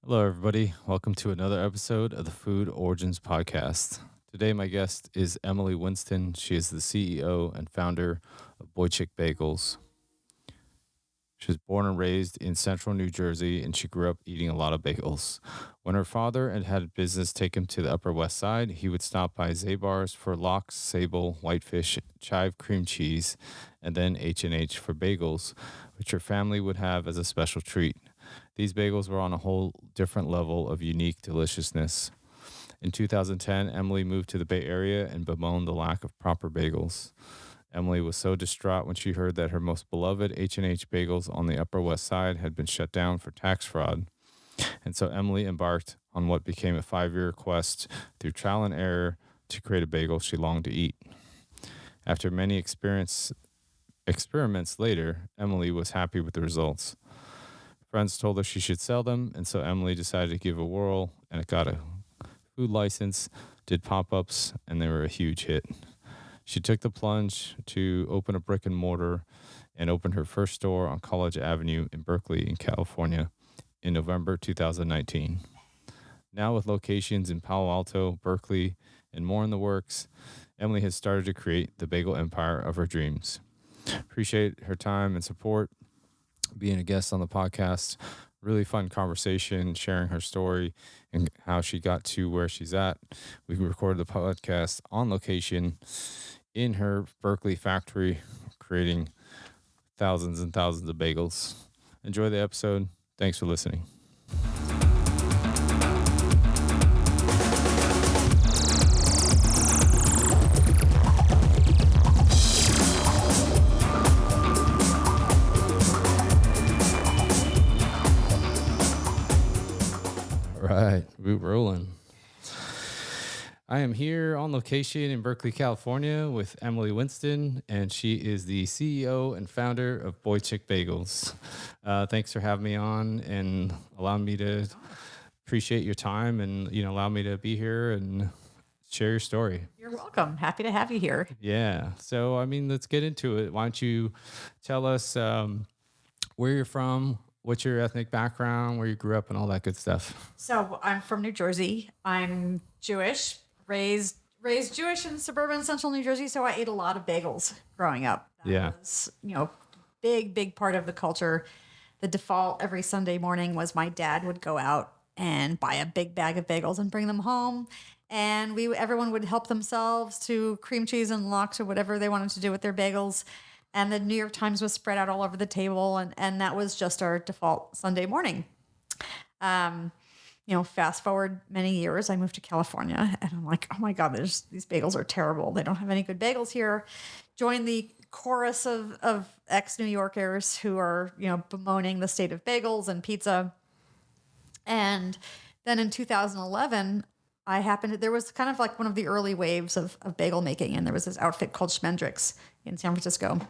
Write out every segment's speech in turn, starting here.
Hello, everybody. Welcome to another episode of the Food Origins Podcast. Today, my guest is Emily Winston. She is the CEO and founder of Boichik Bagels. She was born and raised in central New Jersey, and she grew up eating a lot of bagels. When her father had business take him to the Upper West Side, he would stop by Zabar's for lox, sable, whitefish, chive cream cheese, and then H&H for bagels, which her family would have as a special treat. These bagels were on a whole different level of unique deliciousness. In 2010, Emily moved to the Bay Area and bemoaned the lack of proper bagels. Emily was so distraught when she heard that her most beloved H&H Bagels on the Upper West Side had been shut down for tax fraud. And so Emily embarked on what became a 5-year quest through trial and error to create a bagel she longed to eat. After many experiments later, Emily was happy with the results. Friends told her she should sell them, and so Emily decided to give a whirl, and it got a food license, did pop-ups, and they were a huge hit. She took the plunge to open a brick and mortar and opened her first store on College Avenue in Berkeley, in California, in November 2019. Now with locations in Palo Alto, Berkeley, and more in the works, Emily has started to create the bagel empire of her dreams. Appreciate her time and support, being a guest on the podcast. Really fun conversation, sharing her story and how she got to where she's at. We recorded the podcast on location in her Berkeley factory, creating thousands and thousands of bagels. Enjoy the episode. Thanks for listening. Right, we rolling. I am here on location in Berkeley, California with Emily Winston, and she is the CEO and founder of Boichik Bagels. Thanks for having me on and allowing me to appreciate your time and, allow me to be here and share your story. You're welcome. Happy to have you here. Yeah. So, let's get into it. Why don't you tell us where you're from, what's your ethnic background, where you grew up, and all that good stuff? So I'm from New Jersey. I'm Jewish, raised Jewish in suburban central New Jersey. So I ate a lot of bagels growing up. That was, big part of the culture. The default every Sunday morning was my dad would go out and buy a big bag of bagels and bring them home. And everyone would help themselves to cream cheese and lox or whatever they wanted to do with their bagels. And the New York Times was spread out all over the table. And that was just our default Sunday morning. Fast forward many years, I moved to California and I'm like, oh my God, these bagels are terrible. They don't have any good bagels here. Joined the chorus of ex-New Yorkers who are, bemoaning the state of bagels and pizza. And then in 2011, there was kind of like one of the early waves of bagel making. And there was this outfit called Schmendrick's in San Francisco.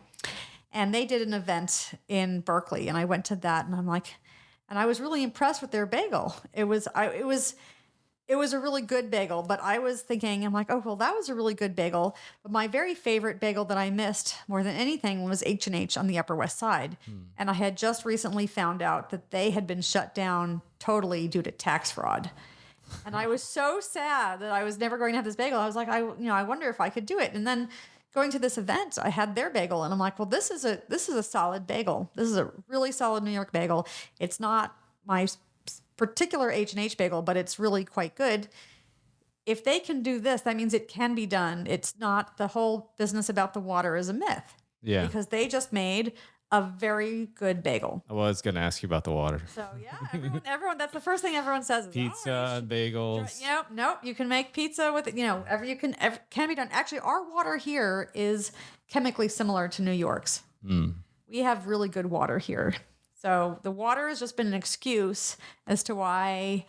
And they did an event in Berkeley. And I went to that and I was really impressed with their bagel. It was a really good bagel, but I was thinking, I'm like, oh, well, that was a really good bagel. But my very favorite bagel that I missed more than anything was H&H on the Upper West Side. And I had just recently found out that they had been shut down totally due to tax fraud. And I was so sad that I was never going to have this bagel. I was like, I wonder if I could do it. And then going to this event, I had their bagel and I'm like, well, this is a solid bagel. This is a really solid New York bagel. It's not my particular H&H bagel, but it's really quite good. If they can do this, that means it can be done. It's not the whole business about the water is a myth. Yeah. Because they just made a very good bagel. I was going to ask you about the water. So yeah, everyone, that's the first thing everyone says. Is, Pizza and bagels. Nope, you can make pizza with it. Can be done. Actually, our water here is chemically similar to New York's. We have really good water here. So the water has just been an excuse as to why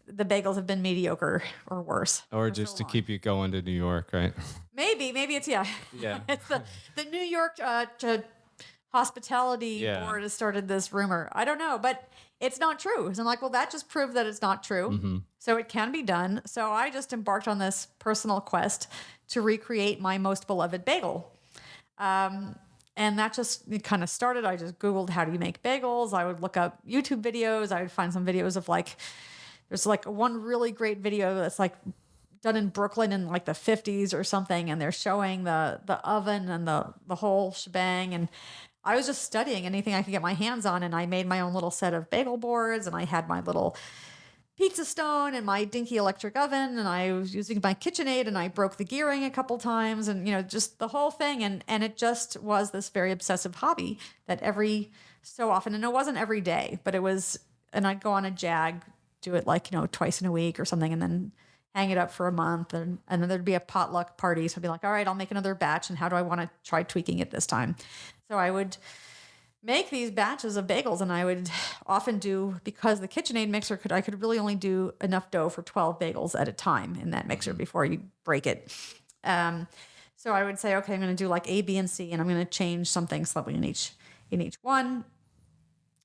the bagels have been mediocre or worse. Or just to keep you going to New York, right? Maybe it's, yeah. It's the New York hospitality board has started this rumor. I don't know, but it's not true. So I'm like, well, that just proved that it's not true. Mm-hmm. So it can be done. So I just embarked on this personal quest to recreate my most beloved bagel. And that just kind of started. I just Googled how do you make bagels. I would look up YouTube videos. I would find some videos of like, there's like one really great video that's like done in Brooklyn in like the 50s or something. And they're showing the oven and the whole shebang. And I was just studying anything I could get my hands on. And I made my own little set of bagel boards, and I had my little pizza stone and my dinky electric oven, and I was using my KitchenAid, and I broke the gearing a couple times, and just the whole thing. And it just was this very obsessive hobby that every so often, and it wasn't every day, but it was, and I'd go on a jag, do it like twice in a week or something, and then hang it up for a month, and then there'd be a potluck party. So I'd be like, all right, I'll make another batch, and how do I want to try tweaking it this time? So I would make these batches of bagels, and I would often do, because the KitchenAid mixer I could really only do enough dough for 12 bagels at a time in that mixer before you break it. So I would say, okay, I'm going to do like A, B, and C, and I'm going to change something slightly in each one.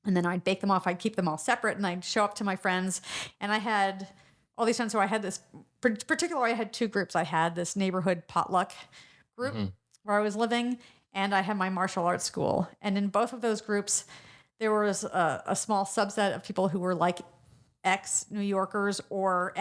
And then I'd bake them off. I'd keep them all separate, and I'd show up to my friends, and I had all these friends. So I had this particularly, I had two groups. I had this neighborhood potluck group where I was living, and I had my martial arts school. And in both of those groups, there was a small subset of people who were like ex-New Yorkers or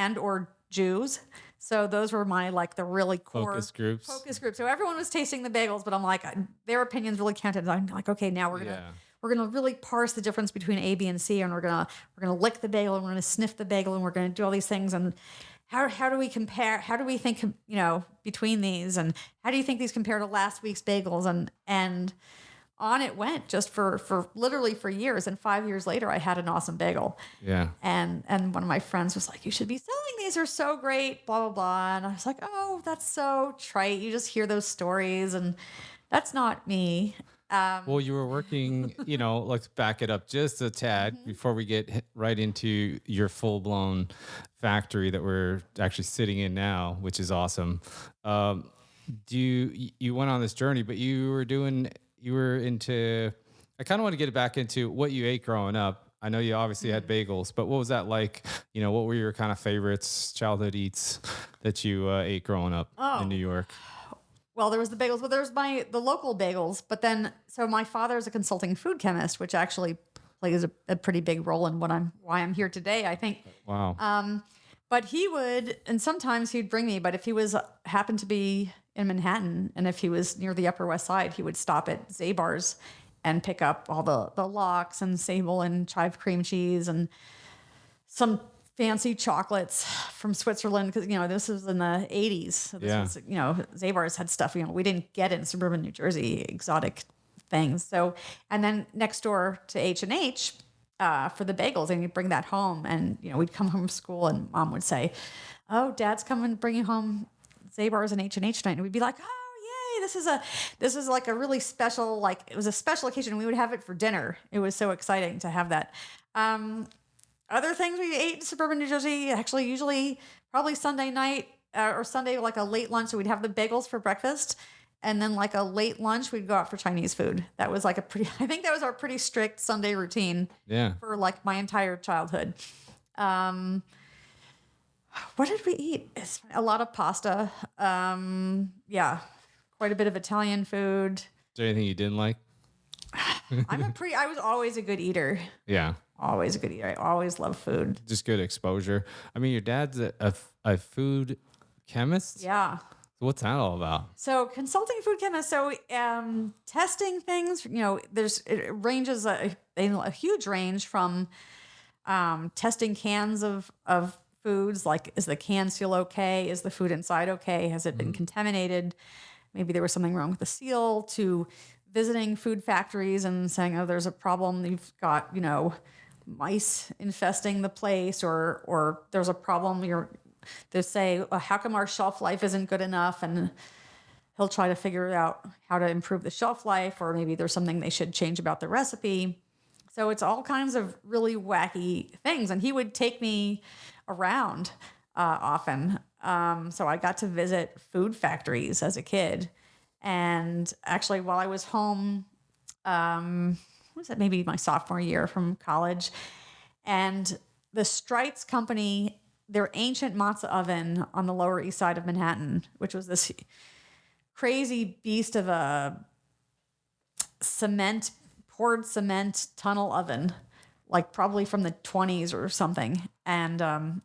Jews. So those were my like the really core Focus groups. So everyone was tasting the bagels, but I'm like, their opinions really counted. I'm like, okay, now we're gonna really parse the difference between A, B, and C, and we're gonna lick the bagel, and we're gonna sniff the bagel, and we're gonna do all these things. And how do we compare? How do we think, between these, and how do you think these compare to last week's bagels? And on it went, just for literally for years. And 5 years later, I had an awesome bagel. Yeah. And one of my friends was like, you should be selling these. They're so great, blah, blah, blah. And I was like, oh, that's so trite. You just hear those stories, and that's not me. Well, you were working, let's back it up just a tad before we get right into your full-blown factory that we're actually sitting in now, which is awesome. You went on this journey, but you were into, I kind of want to get back into what you ate growing up. I know you obviously had bagels, but what was that like? What were your kind of favorites, childhood eats that you ate growing up in New York? Well, there was the bagels, but there's the local bagels. But then, so my father's a consulting food chemist, which actually plays a pretty big role in why I'm here today, I think. Wow. But he would, and sometimes he'd bring me, but if he happened to be in Manhattan, and if he was near the Upper West Side, he would stop at Zabar's and pick up all the lox and sable and chive cream cheese and some fancy chocolates from Switzerland, because this was in the 80s. So this was, Zabar's had stuff we didn't get in suburban New Jersey, exotic things. So, and then next door to H&H for the bagels, and you'd bring that home, and we'd come home from school, and Mom would say, "Oh, Dad's coming, bringing home Zabar's and H&H tonight," and we'd be like, "Oh, yay! This is like a really special, like it was a special occasion. We would have it for dinner. It was so exciting to have that." Other things we ate in suburban New Jersey, actually, usually probably Sunday night or Sunday, like a late lunch. So we'd have the bagels for breakfast. And then like a late lunch, we'd go out for Chinese food. That was like I think that was our pretty strict Sunday routine for like my entire childhood. What did we eat? It's a lot of pasta. Quite a bit of Italian food. Is there anything you didn't like? I was always a good eater. Yeah. Always a good eater. I always love food. Just good exposure. I mean, your dad's a food chemist? Yeah. So what's that all about? So consulting food chemist. So testing things, it ranges a huge range from testing cans of foods, like is the can seal okay? Is the food inside okay? Has it been contaminated? Maybe there was something wrong with the seal, to visiting food factories and saying, oh, there's a problem. You've got, mice infesting the place, or there's a problem. They say, well, how come our shelf life isn't good enough? And he'll try to figure out how to improve the shelf life, or maybe there's something they should change about the recipe. So it's all kinds of really wacky things. And he would take me around often. So I got to visit food factories as a kid. And actually, while I was home, what was that, maybe my sophomore year from college, and the Streitz company, their ancient matzah oven on the Lower East Side of Manhattan, which was this crazy beast of a poured cement tunnel oven, like probably from the 20s or something. And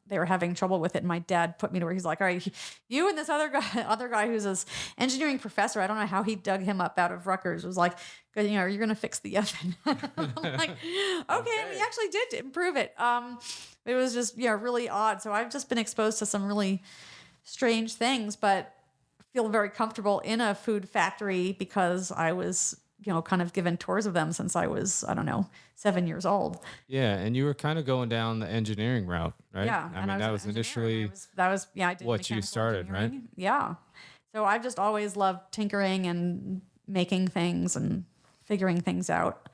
they were having trouble with it. And my dad put me to where he's like, all right, you and this other guy who's this engineering professor, I don't know how he dug him up out of Rutgers, was like, good, you know, you're going to fix the oven. I'm like, okay, we actually did improve it. It was just, really odd. So I've just been exposed to some really strange things, but feel very comfortable in a food factory because I was, kind of given tours of them since I was, I don't know, 7 years old. Yeah, and you were kind of going down the engineering route, right? Yeah, I and mean, I was that an was engineer. initially I did what you mechanical started, right? engineering. Yeah. So I've just always loved tinkering and making things and figuring things out.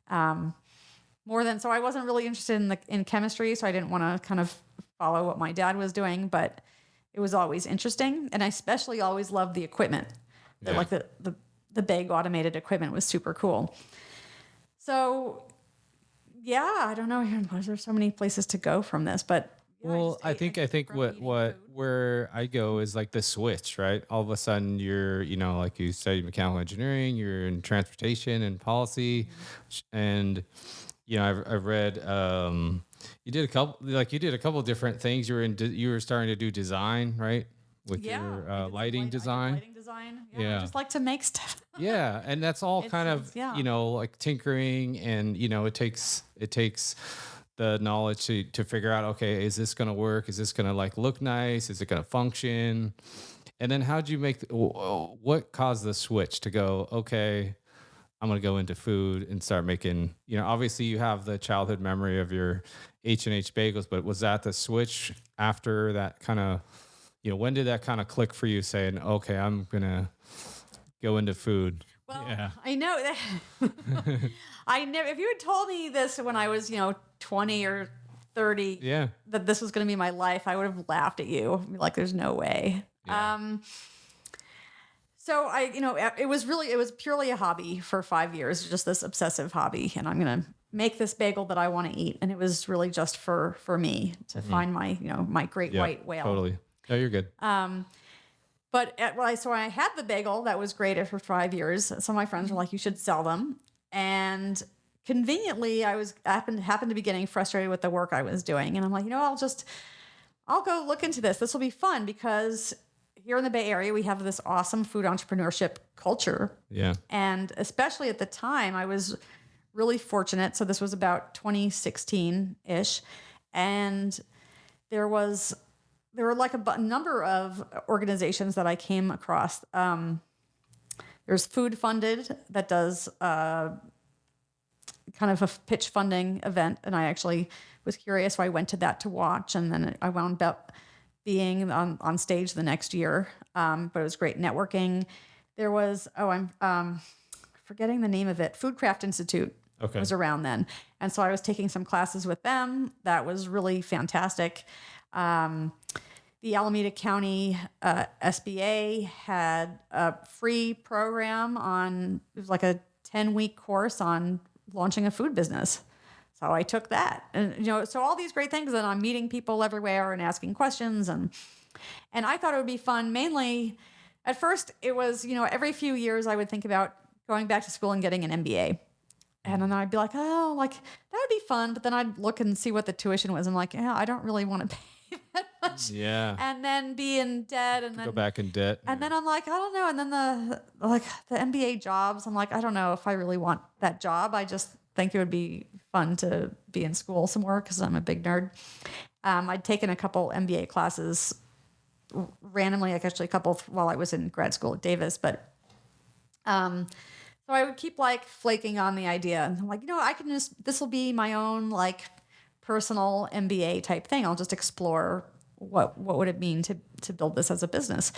So I wasn't really interested in chemistry, so I didn't want to kind of follow what my dad was doing, but it was always interesting, and I especially always loved the equipment. Yeah. Like the big automated equipment was super cool. So yeah, I don't know. There's so many places to go from this, but yeah, Well, I think from what eating what food. where I go is like the switch, right? All of a sudden you're, like you studied mechanical engineering, you're in transportation and policy, and I've read you did a couple different things. You were starting to do design, right? With Yeah, your I did some lighting I did design. lighting design. Yeah, I Yeah. just like to make stuff. Yeah, and that's all kind of, Yeah. like tinkering, and it takes the knowledge to figure out, okay, is this going to work? Is this going to like look nice? Is it going to function? And then how'd you what caused the switch to go, okay, I'm going to go into food and start making, obviously you have the childhood memory of your H&H bagels, but was that the switch after that kind of, when did that kind of click for you saying, okay, I'm going to go into food? Well, Yeah. I know that I never. If you had told me this when I was, 20 or 30, Yeah. that this was going to be my life, I would have laughed at you. I'd be like, there's no way. Yeah. So it was purely a hobby for 5 years, just this obsessive hobby. And I'm going to make this bagel that I want to eat. And it was really just for me to find my, my great Yeah. white whale. Totally. No, you're good. So I had the bagel that was great for 5 years. Some of my friends were like, you should sell them. And conveniently, happened to be getting frustrated with the work I was doing. And I'm like, I'll go look into this. This will be fun because here in the Bay Area, we have this awesome food entrepreneurship culture. Yeah. And especially at the time, I was really fortunate. So this was about 2016-ish. And there were like a number of organizations that I came across. There's Food Funded that does kind of a pitch funding event. And I actually was curious. So I went to that to watch. And then I wound up being on stage the next year. But it was great networking. There was, I'm forgetting the name of it. Food Craft Institute was around then. And so I was taking some classes with them. That was really fantastic. The Alameda County SBA had a free program it was like a 10-week course on launching a food business. So I took that. And, so all these great things, and I'm meeting people everywhere and asking questions. And I thought it would be fun. Mainly, at first, it was, every few years I would think about going back to school and getting an MBA. And then I'd be like, oh, like, that would be fun. But then I'd look and see what the tuition was. I'm like, yeah, I don't really want to pay that much. Yeah. And then be in debt. And then Go back in debt. And then I'm like, I don't know. And then the MBA jobs, I'm like, I don't know if I really want that job. I just think it would be fun to be in school some more because I'm a big nerd. I'd taken a couple MBA classes randomly, like actually a couple while I was in grad school at Davis. But so I would keep like flaking on the idea. And I'm like, this will be my own like personal MBA type thing. I'll just explore what would it mean to build this as a business.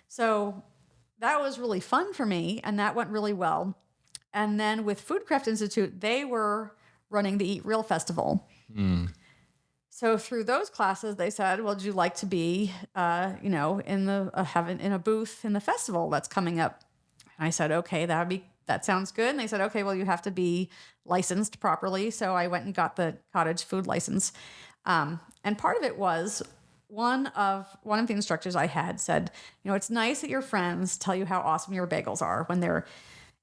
So that was really fun for me, and that went really well. And then with Food Craft Institute, they were running the Eat Real Festival. So through those classes, they said, "Well, would you like to be, in a booth in the festival that's coming up?" And I said, "Okay, that sounds good." And they said, "Okay, well, you have to be licensed properly." So I went and got the cottage food license. And part of it was one of the instructors I had said, "It's nice that your friends tell you how awesome your bagels are when they're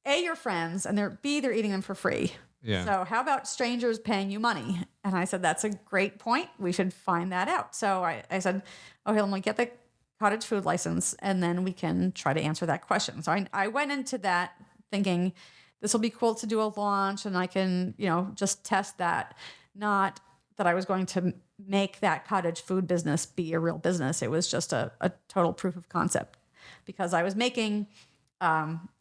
A, your friends, and they're eating them for free. Yeah. So how about strangers paying you money? And I said, that's a great point. We should find that out. So I said, okay, let me get the cottage food license and then we can try to answer that question. So I went into that thinking this will be cool to do a launch and I can, just test that. Not that I was going to make that cottage food business be a real business. It was just a total proof of concept because I was making,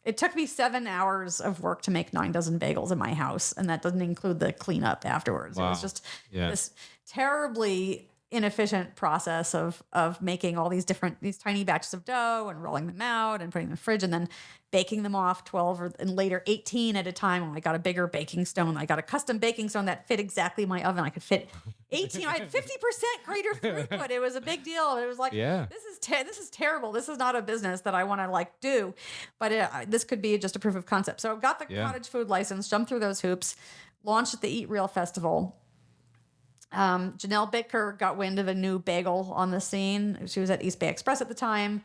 it took me 7 hours of work to make 9 dozen bagels in my house. And that doesn't include the cleanup afterwards. Wow. It was just this terribly inefficient process of making all these tiny batches of dough and rolling them out and putting them in the fridge and then baking them off 12 and later 18 at a time. When I got a bigger baking stone, I got a custom baking stone that fit exactly my oven. I could fit 18. I had 50% greater throughput. It was a big deal. It was like, this is terrible. This is not a business that I want to do, but this could be just a proof of concept. So I got the cottage food license, jumped through those hoops, launched at the Eat Real Festival. Janelle Baker got wind of a new bagel on the scene. She was at East Bay Express at the time,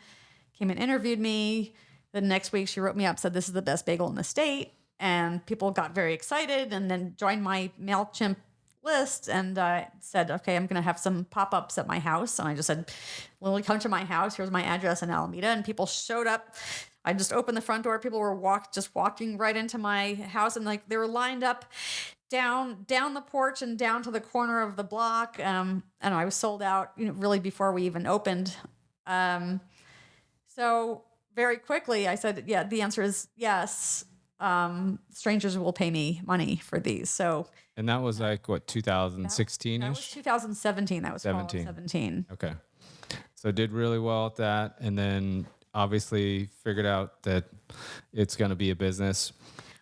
came and interviewed me. The next week she wrote me up, said this is the best bagel in the state. And people got very excited and then joined my MailChimp list and said, okay, I'm going to have some pop-ups at my house. And I just said, well, come to my house. Here's my address in Alameda. And people showed up. I just opened the front door. People were walking right into my house and they were lined up down the porch and down to the corner of the block. And I was sold out, really before we even opened. So very quickly I said, yeah, the answer is yes. Strangers will pay me money for these. So, and that was 2016 That was ish? 2017. That was 17. Okay. So did really well at that. And then obviously figured out that it's going to be a business.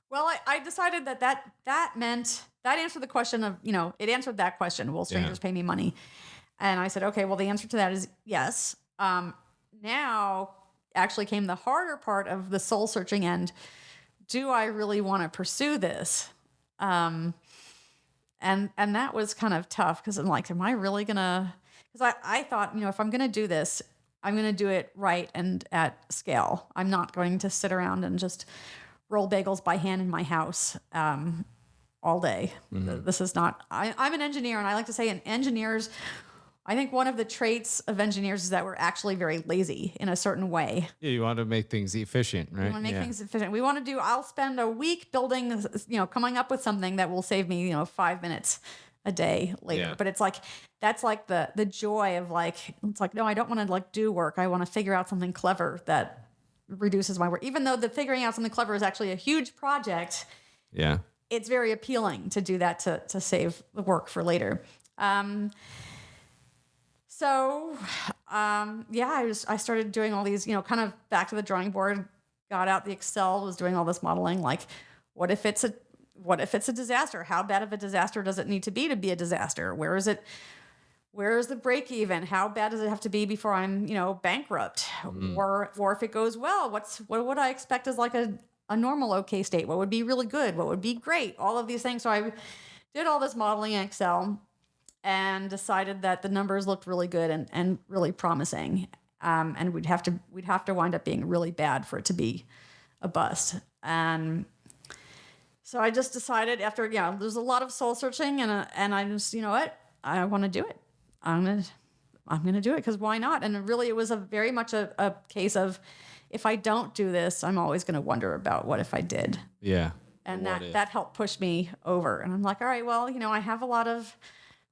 Well, I decided that meant that answered the question of, it answered that question. Will strangers pay me money? And I said, okay, well, the answer to that is yes. Now actually came the harder part of the soul searching end. Do I really want to pursue this? And that was kind of tough because I'm like, am I really gonna? Because I thought, if I'm gonna do this, I'm gonna do it right and at scale. I'm not going to sit around and just roll bagels by hand in my house all day. Mm-hmm. This is not. I'm an engineer, and I like to say, engineers. I think one of the traits of engineers is that we're actually very lazy in a certain way. Yeah, you want to make things efficient, right? We want to make things efficient. We want to do, I'll spend a week building, coming up with something that will save me, 5 minutes a day later. Yeah. But it's like, that's like the joy of it's like, no, I don't want to do work. I want to figure out something clever that reduces my work. Even though the figuring out something clever is actually a huge project. Yeah. It's very appealing to do that to save the work for later. So, I started doing all these, kind of back to the drawing board, got out the Excel, was doing all this modeling. Like, what if it's a disaster? How bad of a disaster does it need to be a disaster? Where is the break even? How bad does it have to be before I'm, bankrupt? Or if it goes well, what would I expect as a normal okay state? What would be really good? What would be great? All of these things. So I did all this modeling in Excel and decided that the numbers looked really good and really promising. And we'd have to wind up being really bad for it to be a bust. And so I just decided after, there's a lot of soul searching and I just, what? I want to do it. I'm going to do it because why not? And really it was very much a case of if I don't do this, I'm always going to wonder about what if I did. Yeah. And that helped push me over. And I'm like, all right, well,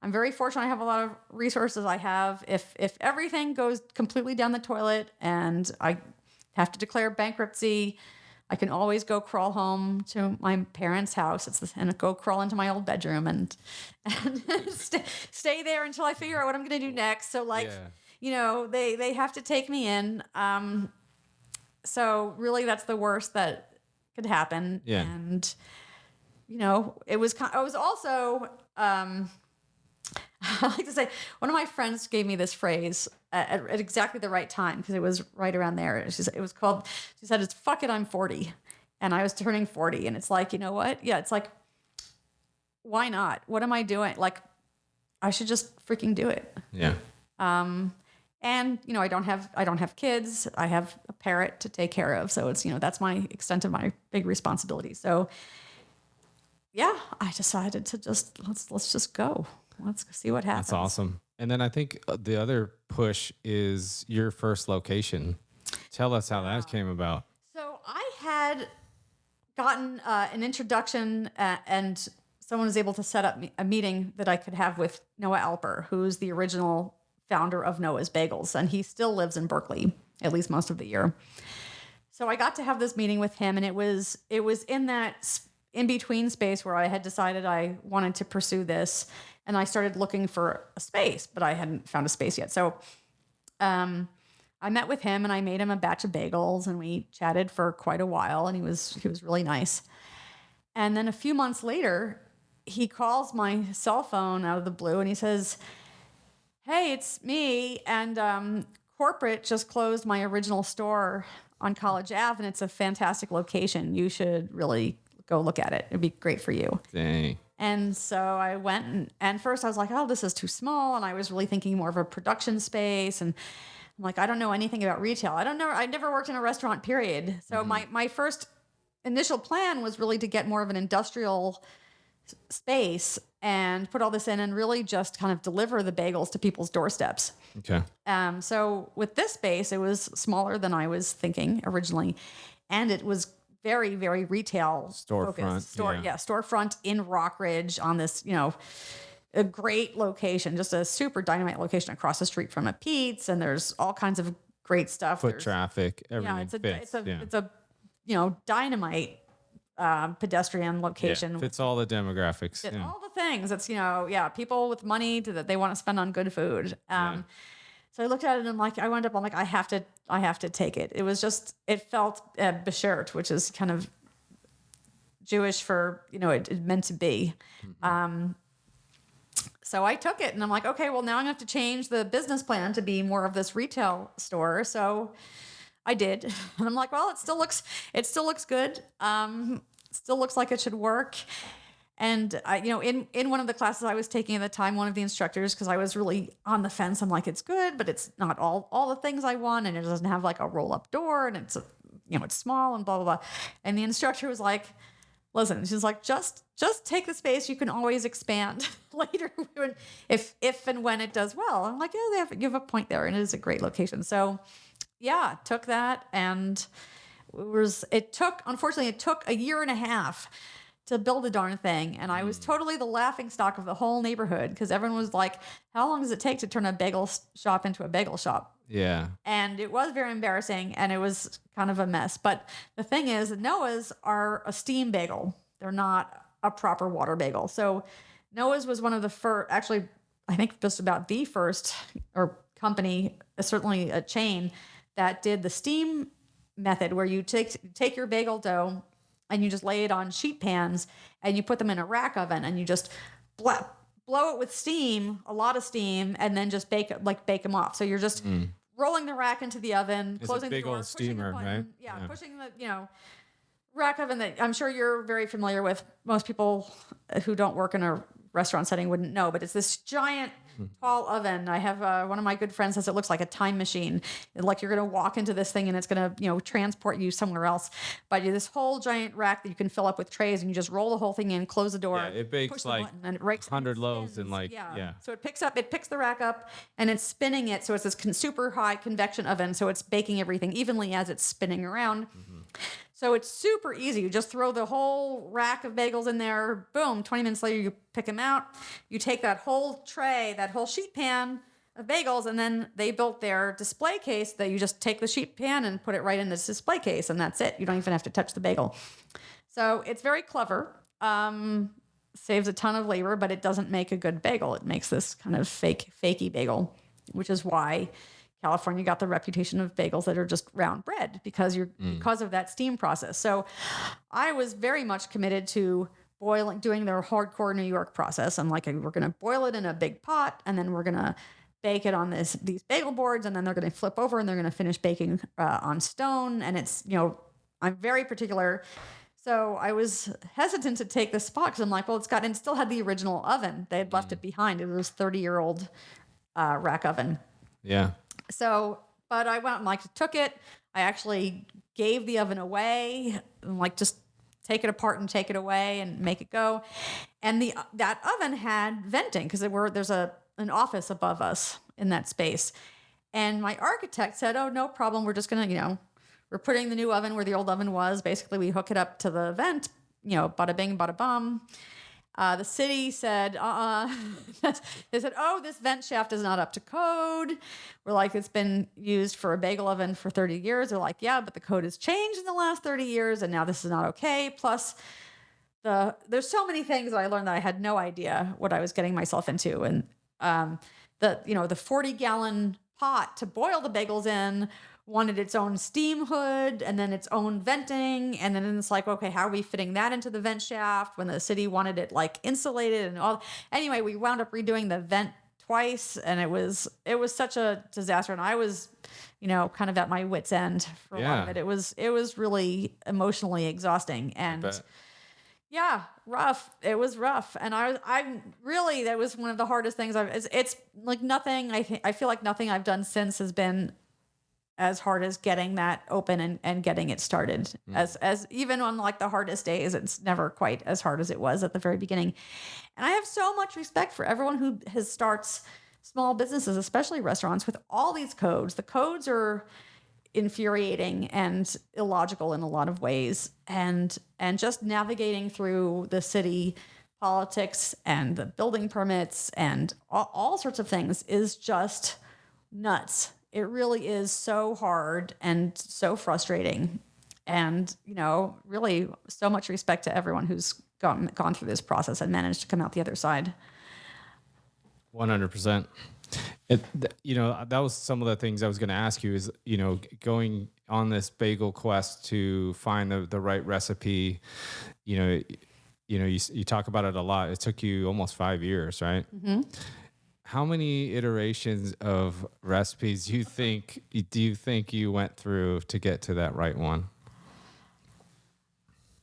I'm very fortunate I have a lot of resources. If everything goes completely down the toilet and I have to declare bankruptcy, I can always go crawl home to my parents' house and go crawl into my old bedroom and stay there until I figure out what I'm going to do next. So they have to take me in. So really that's the worst that could happen. Yeah. And, it was also, I like to say, one of my friends gave me this phrase at exactly the right time because it was right around there. She said, it's fuck it, I'm 40. And I was turning 40. And it's like, you know what? Yeah, it's like, why not? What am I doing? Like, I should just freaking do it. Yeah. And, I don't have kids. I have a parrot to take care of. So it's, that's my extent of my big responsibility. So yeah, I decided to let's just go. Let's see what happens. That's awesome. And then I think the other push is your first location. Tell us how that came about. So I had gotten an introduction and someone was able to set up a meeting that I could have with Noah Alper, who's the original founder of Noah's Bagels. And he still lives in Berkeley, at least most of the year. So I got to have this meeting with him, and it was in that in-between space where I had decided I wanted to pursue this. And I started looking for a space, but I hadn't found a space yet. So I met with him and I made him a batch of bagels, and we chatted for quite a while, and he was really nice. And then a few months later, he calls my cell phone out of the blue and he says, "Hey, it's me. And corporate just closed my original store on College Ave, and it's a fantastic location. You should really go look at it. It'd be great for you." Dang. And so I went, and first I was like, "Oh, this is too small." And I was really thinking more of a production space. And I'm like, I don't know anything about retail. I never worked in a restaurant, period. So my first initial plan was really to get more of an industrial space and put all this in and really just kind of deliver the bagels to people's doorsteps. Okay. So with this space, it was smaller than I was thinking originally. And it was very, very retail focused. Storefront in Rockridge on this, a great location, just a super dynamite location across the street from a Pete's, and there's all kinds of great stuff. Foot traffic, everything. It's a dynamite pedestrian location. Yeah, fits all the demographics. All the things. It's people with money that they want to spend on good food. So I looked at it and I'm like, I have to take it. It felt beshert, which is kind of Jewish for, it meant to be. So I took it and I'm like, okay, well now I'm gonna have to change the business plan to be more of this retail store. So I did. And I'm like, well, it still looks good. Still looks like it should work. And I, in one of the classes I was taking at the time, one of the instructors, because I was really on the fence, I'm like, it's good, but it's not all the things I want, and it doesn't have like a roll up door, and it's it's small and blah blah blah. And the instructor was like, listen, she's like, just take the space. You can always expand later if and when it does well. I'm like, yeah, you have a point there, and it is a great location. So yeah, took that, and it took a year and a half to build a darn thing. And I was totally the laughing stock of the whole neighborhood, because everyone was like, how long does it take to turn a bagel shop into a bagel shop? Yeah. And it was very embarrassing, and it was kind of a mess. But the thing is, Noah's are a steam bagel. They're not a proper water bagel. So Noah's was one of the first, actually, I think just about the first or company, certainly a chain, that did the steam method, where you take your bagel dough and you just lay it on sheet pans and you put them in a rack oven and you just blow it with steam, a lot of steam, and then just bake them off. So you're just rolling the rack into the oven, closing the door, old steamer, right? Yeah, pushing the rack oven that I'm sure you're very familiar with. Most people who don't work in a restaurant setting wouldn't know, but it's this giant tall oven. I have one of my good friends says it looks like a time machine. Like you're going to walk into this thing and it's going to, transport you somewhere else. But you this whole giant rack that you can fill up with trays, and you just roll the whole thing in, close the door. Yeah, it bakes like 100 loaves in So it picks the rack up and it's spinning it. So it's this super high convection oven. So it's baking everything evenly as it's spinning around. So it's super easy. You just throw the whole rack of bagels in there. Boom. 20 minutes later, you pick them out. You take that whole tray, that whole sheet pan of bagels, and then they built their display case that you just take the sheet pan and put it right in this display case, and that's it. You don't even have to touch the bagel. So it's very clever. Saves a ton of labor, but it doesn't make a good bagel. It makes this kind of fakey bagel, which is why California got the reputation of bagels that are just round bread, because of that steam process. So I was very much committed to doing their hardcore New York process. I'm like, we're going to boil it in a big pot, and then we're going to bake it on these bagel boards, and then they're going to flip over and they're going to finish baking on stone. And it's, I'm very particular. So I was hesitant to take this spot because I'm like, well, it still had the original oven. They had left it behind. It was 30-year-old rack oven. Yeah. So, but I went and like took it. I actually gave the oven away and like just take it apart and take it away and make it go. And that oven had venting because there's an office above us in that space. And my architect said, "Oh, no problem. We're just gonna, we're putting the new oven where the old oven was. Basically, we hook it up to the vent, bada bing, bada bum." The city said, They said, "Oh, this vent shaft is not up to code." We're like, "It's been used for a bagel oven for 30 years. They're like, "Yeah, but the code has changed in the last 30 years, and now this is not okay." Plus, there's so many things that I learned that I had no idea what I was getting myself into. And the 40-gallon pot to boil the bagels in wanted its own steam hood and then its own venting. And then it's like, okay, how are we fitting that into the vent shaft when the city wanted it like insulated and all? Anyway, we wound up redoing the vent twice, and it was such a disaster. And I was, kind of at my wit's end for a lot of it. It was really emotionally exhausting. And yeah, rough. It was rough. And I really, that was one of the hardest things it's like nothing, I feel like nothing I've done since has been as hard as getting that open and getting it started. As even on like the hardest days, it's never quite as hard as it was at the very beginning. And I have so much respect for everyone who starts small businesses, especially restaurants, with all these codes. The codes are infuriating and illogical in a lot of ways, and just navigating through the city politics and the building permits and all sorts of things is just nuts. It really is so hard and so frustrating. And, really so much respect to everyone who's gone through this process and managed to come out the other side. 100%. That was some of the things I was going to ask you is, going on this bagel quest to find the right recipe, you talk about it a lot. It took you almost 5 years, right? Mm-hmm. How many iterations of recipes do you think you went through to get to that right one?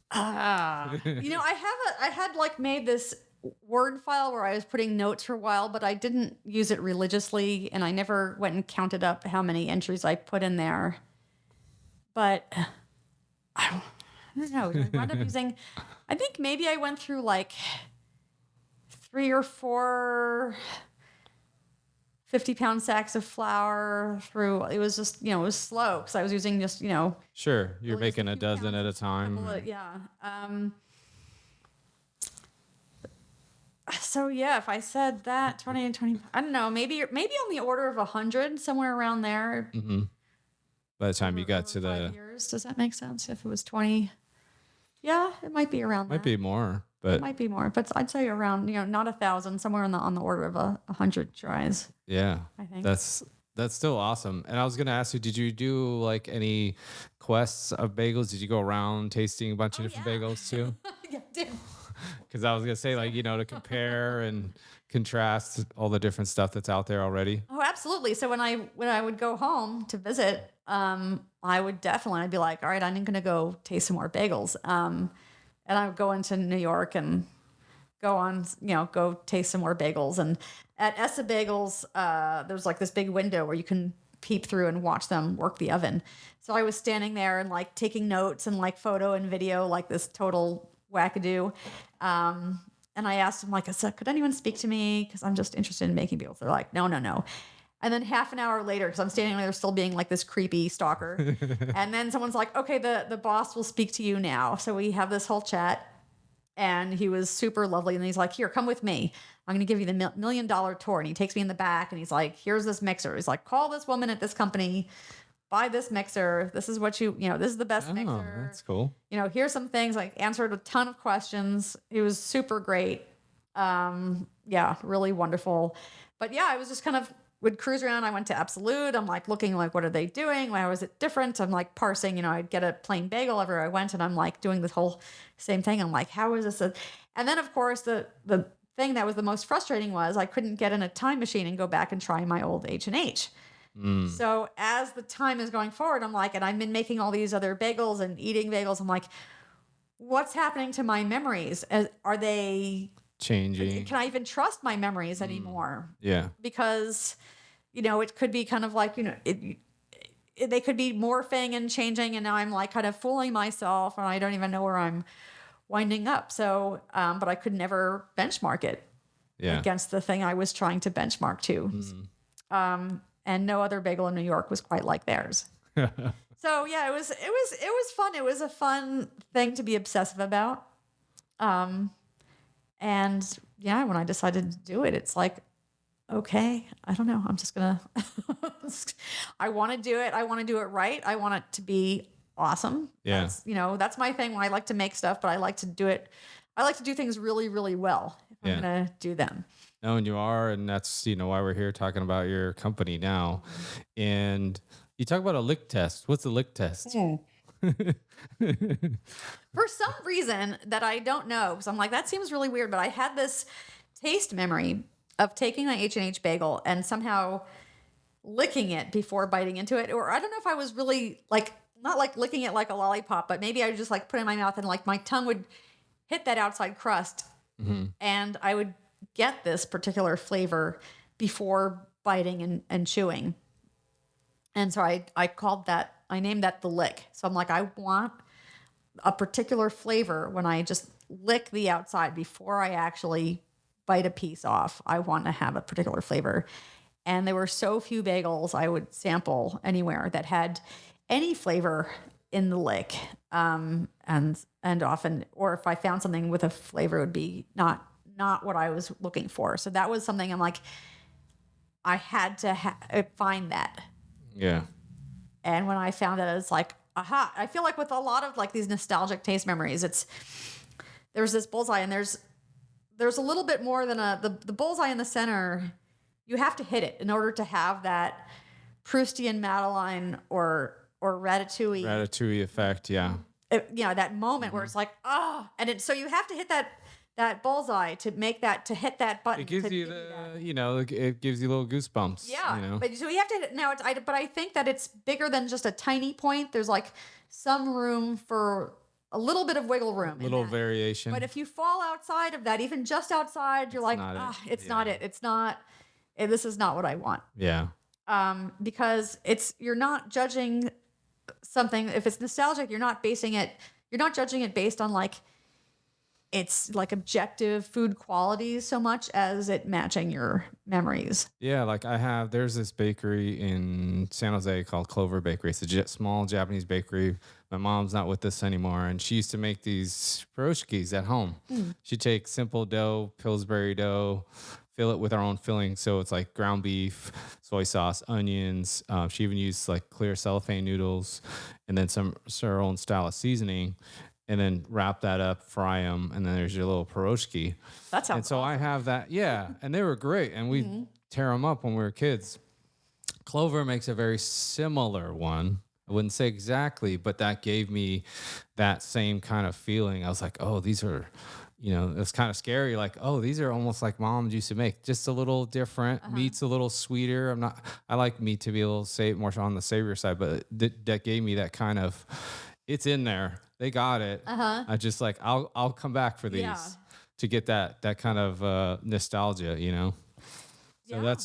I had like made this Word file where I was putting notes for a while, but I didn't use it religiously, and I never went and counted up how many entries I put in there. But I don't know. I wound up using, I think maybe I went through like 3 or 4 50-pound sacks of flour through. It was just, it was slow because I was using just, Sure. You're really making a dozen at a time. Yeah. So yeah, if I said that 20 and 20, I don't know, maybe on the order of 100, somewhere around there. Mm-hmm. By the time you got to 5 years, does that make sense? If it was 20, yeah, it might be around. Might be more, but it might be more. But I'd say around, not 1,000, somewhere on the order of 100 tries. Yeah, I think that's still awesome. And I was gonna ask you, did you do like any quests of bagels? Did you go around tasting a bunch of different bagels too? Yeah, I did. Because I was gonna say, like, to compare and contrast all the different stuff that's out there already. Oh, absolutely. So when I would go home to visit, I'd be like, all right, I'm going to go taste some more bagels. And I would go into New York and go taste some more bagels. And at Essa Bagels, there's like this big window where you can peep through and watch them work the oven. So I was standing there and like taking notes and like photo and video, like this total wackadoo. And I asked them, like, I said, could anyone speak to me? Because I'm just interested in making bagels. They're like, no. And then half an hour later, because I'm standing there still being like this creepy stalker. And then someone's like, okay, the boss will speak to you now. So we have this whole chat. And he was super lovely. And he's like, here, come with me. I'm going to give you the $1 million tour. And he takes me in the back and he's like, here's this mixer. He's like, call this woman at this company, buy this mixer. This is what this is the best mixer. That's cool. Here's some things. Like answered a ton of questions. He was super great. Yeah, really wonderful. But yeah, I was just kind of would cruise around. I went to Absolute. I'm like looking like, what are they doing? How is it different? I'm like parsing, I'd get a plain bagel everywhere I went and I'm like doing this whole same thing. I'm like, how is this? And then of course the thing that was the most frustrating was I couldn't get in a time machine and go back and try my old H&H. So as the time is going forward, I'm like, and I've been making all these other bagels and eating bagels. I'm like, what's happening to my memories? Are they changing? Can I even trust my memories anymore? Yeah. Because, it could be kind of like, they could be morphing and changing, and now I'm like kind of fooling myself and I don't even know where I'm winding up. So, but I could never benchmark it against the thing I was trying to benchmark to. And no other bagel in New York was quite like theirs. So yeah, it was fun. It was a fun thing to be obsessive about. And yeah, when I decided to do it, it's like, okay, I don't know. I'm just gonna. I want to do it. I want to do it right. I want it to be awesome. Yeah. That's my thing. When I like to make stuff, but I like to do it. I like to do things really, really well if I'm gonna do them. No, and you are, and that's why we're here talking about your company now. And you talk about a lick test. What's a lick test? For some reason that I don't know, because I'm like, that seems really weird, but I had this taste memory of taking my H&H bagel and somehow licking it before biting into it. Or I don't know if I was really like, not like licking it like a lollipop, but maybe I would just like put it in my mouth and like my tongue would hit that outside crust and I would get this particular flavor before biting and chewing. And so I named that the lick. So I'm like, I want a particular flavor when I just lick the outside before I actually bite a piece off. I want to have a particular flavor. And there were so few bagels I would sample anywhere that had any flavor in the lick. And often, or if I found something with a flavor, it would be not what I was looking for. So that was something I'm like, I had to find that. Yeah. And when I found it, I was like, aha. I feel like with a lot of like these nostalgic taste memories, there's this bullseye, and there's a little bit more than the bullseye in the center. You have to hit it in order to have that Proustian Madeleine or ratatouille effect. Yeah. That moment where it's like, so you have to hit that bullseye to hit that button. It gives you it gives you little goosebumps. Yeah. But so you have to hit it now. But I think that it's bigger than just a tiny point. There's like some room for a little bit of wiggle room. Little variation. But if you fall outside of that, even just outside, you're like, it's not it. It's not, this is not what I want. Yeah. Because you're not judging something. If it's nostalgic, you're not judging it based on like, it's like objective food qualities so much as it matching your memories. Yeah, like there's this bakery in San Jose called Clover Bakery. It's a small Japanese bakery. My mom's not with us anymore, and she used to make these pierogies at home. She'd take simple dough, Pillsbury dough, fill it with our own filling. So it's like ground beef, soy sauce, onions. She even used like clear cellophane noodles, and then her own style of seasoning. And then wrap that up, fry them, and then there's your little pierogi. That sounds. And so awesome. I have that, and they were great, and we tear them up when we were kids. Clover makes a very similar one. I wouldn't say exactly, but that gave me that same kind of feeling. I was like, oh, these are, it's kind of scary. Like, oh, these are almost like Mom used to make, just a little different. Meat's a little sweeter. I like meat to be a little more on the savory side, but that gave me that kind of, it's in there. They got it. I just like, I'll come back for these to get that kind of nostalgia, So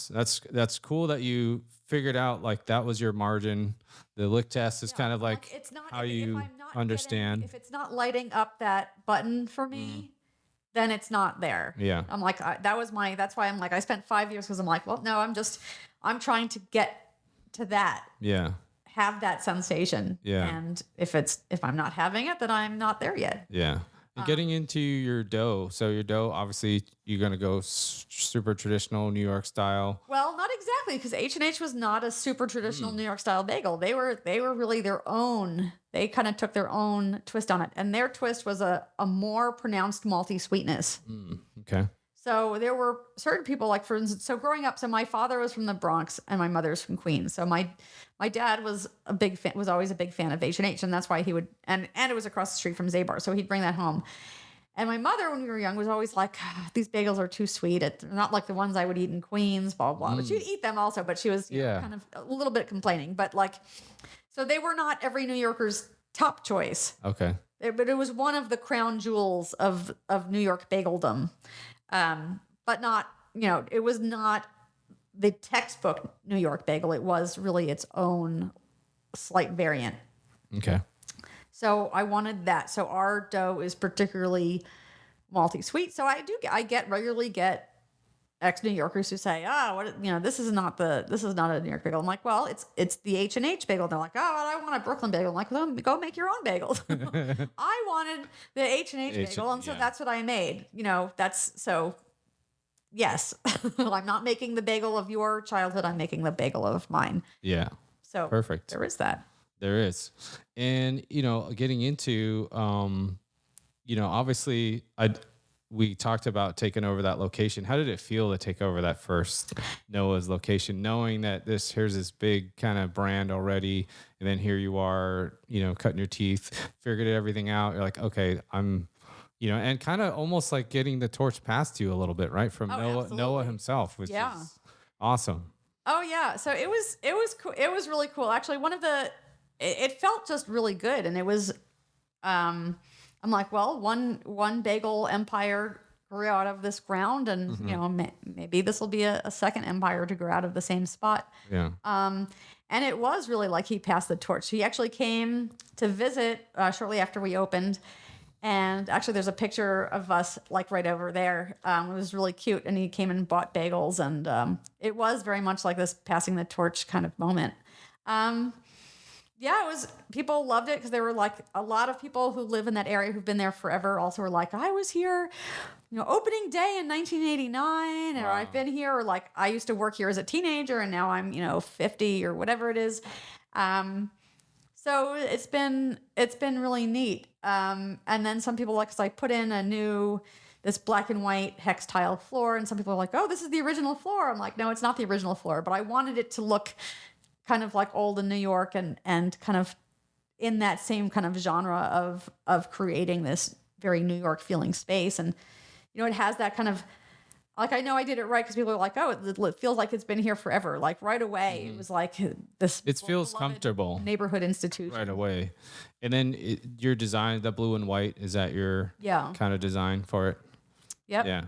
that's cool that you figured out like that was your margin. The lick test is kind of like it's not, how if you I'm not understand. If it's not lighting up that button for me, then it's not there. Yeah. I'm like, that's why I'm like, I spent 5 years because I'm like, well, no, I'm trying to get to that. Yeah. Have that sensation. Yeah. And if I'm not having it, then I'm not there yet. Yeah. And getting into your dough. So your dough, obviously, you're going to go super traditional New York style. Well, not exactly, because H&H was not a super traditional New York style bagel. They were really their own. They kind of took their own twist on it. And their twist was a more pronounced malty sweetness. Okay. So there were certain people, like for instance, so growing up, so my father was from the Bronx and my mother's from Queens. So my dad was always a big fan of H&H, and that's why he would, and it was across the street from Zabar, so he'd bring that home. And my mother, when we were young, was always like, these bagels are too sweet. They're not like the ones I would eat in Queens, blah, blah, blah. But she'd eat them also, but she was kind of a little bit complaining. But like, so they were not every New Yorker's top choice. Okay. But it was one of the crown jewels of New York bageldom. But not, it was not the textbook New York bagel. It was really its own slight variant. Okay. So I wanted that. So our dough is particularly malty sweet. So regularly get ex-New Yorkers who say, this is not a New York bagel. I'm like, well, it's the H&H bagel. They're like, oh, well, I want a Brooklyn bagel. I'm like, well, go make your own bagel. I wanted the H&H bagel. And so that's what I made. Yes, I'm not making the bagel of your childhood. I'm making the bagel of mine. Yeah. So perfect. there is that. There is. And, getting into, obviously we talked about taking over that location. How did it feel to take over that first Noah's location, knowing that here's this big kind of brand already, and then here you are, cutting your teeth, figured everything out. You're like, okay, I'm, and kind of almost like getting the torch passed to you a little bit, right? From Noah himself, which is awesome. Oh yeah. So it was cool. It was really cool. Actually, it felt just really good. And it was, I'm like, well, one bagel empire grew out of this ground, and maybe this will be a second empire to grow out of the same spot. Yeah. And it was really like he passed the torch. He actually came to visit shortly after we opened, and actually there's a picture of us like right over there. It was really cute, and he came and bought bagels, and it was very much like this passing the torch kind of moment. Yeah, it was. People loved it because there were like a lot of people who live in that area who've been there forever. Also, were like, I was here, opening day in 1989, or I've been here, or like I used to work here as a teenager, and now I'm 50 or whatever it is. So it's been really neat. And then some people like, 'cause I put in this black and white hex tile floor, and some people are like, oh, this is the original floor. I'm like, no, it's not the original floor, but I wanted it to look kind of like old in New York, and kind of in that same kind of genre of creating this very New York feeling space. And, it has that kind of, like, I know I did it right because people are like, oh, it feels like it's been here forever. Like right away, It was like this. It feels comfortable. Neighborhood institution. Right away. And then your design, the blue and white, is that your kind of design for it? Yep. Yeah.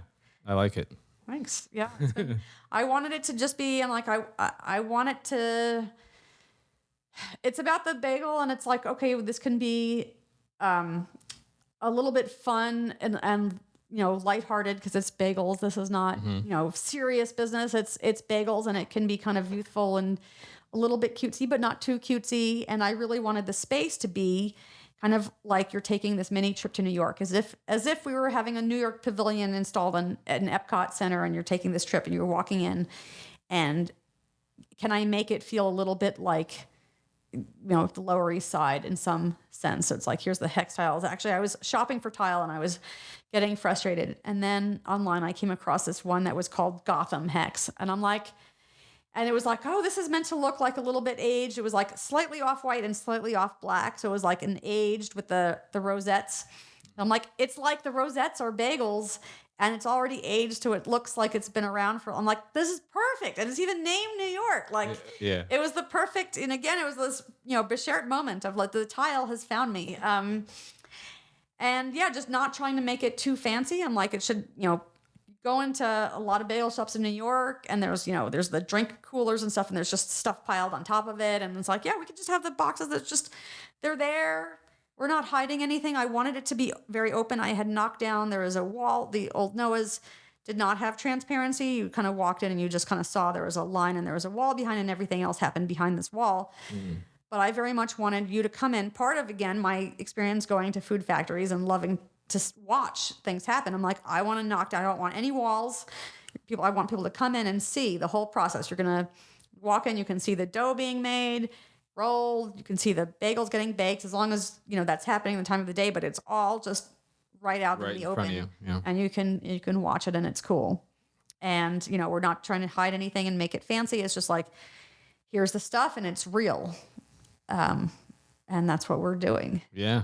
I like it. Thanks. Yeah. I wanted it to just be, and like, I want it to, it's about the bagel, and it's like, okay, this can be, a little bit fun and lighthearted because it's bagels. This is not, serious business. It's bagels, and it can be kind of youthful and a little bit cutesy, but not too cutesy. And I really wanted the space to be kind of like you're taking this mini trip to New York, as if we were having a New York pavilion installed at an Epcot Center, and you're taking this trip and you're walking in, and can I make it feel a little bit like, the Lower East Side in some sense? So it's like, here's the hex tiles. Actually, I was shopping for tile, and I was getting frustrated. And then online, I came across this one that was called Gotham Hex. And I'm like, and it was like, oh, this is meant to look like a little bit aged. It was like slightly off white and slightly off black. So it was like an aged with the rosettes. And I'm like, it's like the rosettes are bagels, and it's already aged, so it looks like it's been around for. I'm like, this is perfect, and it's even named New York. Like, It was the perfect. And again, it was this Bichert moment of like the tile has found me. And yeah, just not trying to make it too fancy. I'm like, it should go into a lot of bagel shops in New York, and there's the drink coolers and stuff, and there's just stuff piled on top of it, and it's like, yeah, we could just have the boxes that's just, they're there. We're not hiding anything. I wanted it to be very open. I had knocked down, there was a wall. The old Noah's did not have transparency. You kind of walked in and you just kind of saw there was a line and there was a wall behind, and everything else happened behind this wall. But I very much wanted you to come in. Part of, again, my experience going to food factories and loving to watch things happen. I'm like, I want to knock down. I don't want any walls. I want people to come in and see the whole process. You're going to walk in, you can see the dough being made, rolled. You can see the bagels getting baked, as long as, that's happening at the time of the day, but it's all just right out in the open. And you can watch it, and it's cool. And, we're not trying to hide anything and make it fancy. It's just like, here's the stuff, and it's real. And that's what we're doing. Yeah.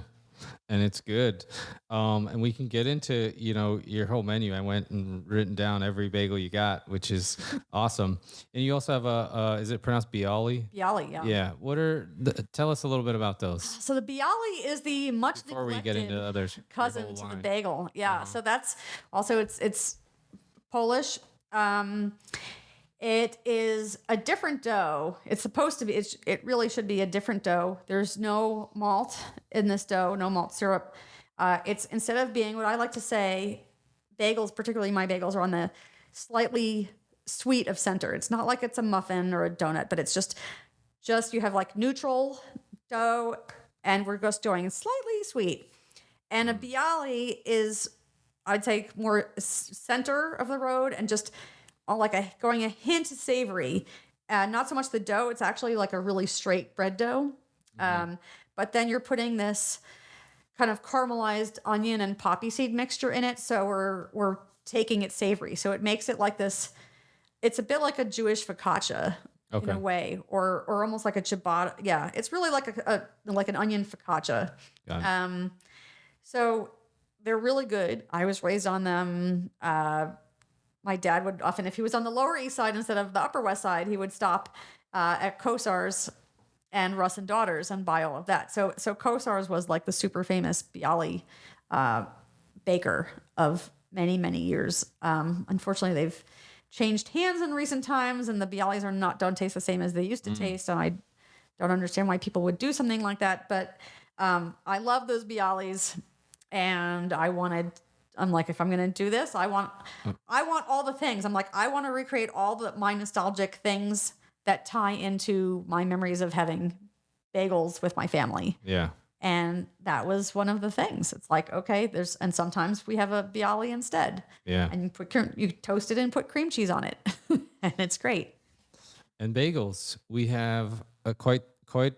And it's good. And we can get into, your whole menu. I went and written down every bagel you got, which is awesome. And you also have is it pronounced Bialy? Bialy, yeah. Yeah. Tell us a little bit about those. So the Bialy is the much before we get into others, cousin to the bagel. Yeah. So that's also, it's Polish. It is a different dough. It's supposed to be, it really should be a different dough. There's no malt in this dough, no malt syrup. It's instead of being what I like to say, bagels, particularly my bagels, are on the slightly sweet of center. It's not like it's a muffin or a donut, but it's just you have like neutral dough, and we're just doing slightly sweet. And a bialy is, I'd say, more center of the road and just like going a hint savory. Not so much the dough; it's actually like a really straight bread dough. But then you're putting this kind of caramelized onion and poppy seed mixture in it, so we're taking it savory. So it makes it like this. It's a bit like a Jewish focaccia in a way, or almost like a ciabatta. Yeah, it's really like like an onion focaccia. So they're really good. I was raised on them. My dad would often, if he was on the Lower East Side instead of the Upper West Side, he would stop at Kosar's and Russ and Daughters and buy all of that. So Kosar's was like the super famous bialy baker of many, many years. Unfortunately, they've changed hands in recent times, and the bialys don't taste the same as they used to taste. And I don't understand why people would do something like that. But I love those bialys, and I'm like, if I'm going to do this, I want all the things. I'm like, I want to recreate all my nostalgic things that tie into my memories of having bagels with my family. Yeah. And that was one of the things. It's like, okay, and sometimes we have a bialy instead. Yeah. And you toast it and put cream cheese on it. And it's great. And bagels, we have quite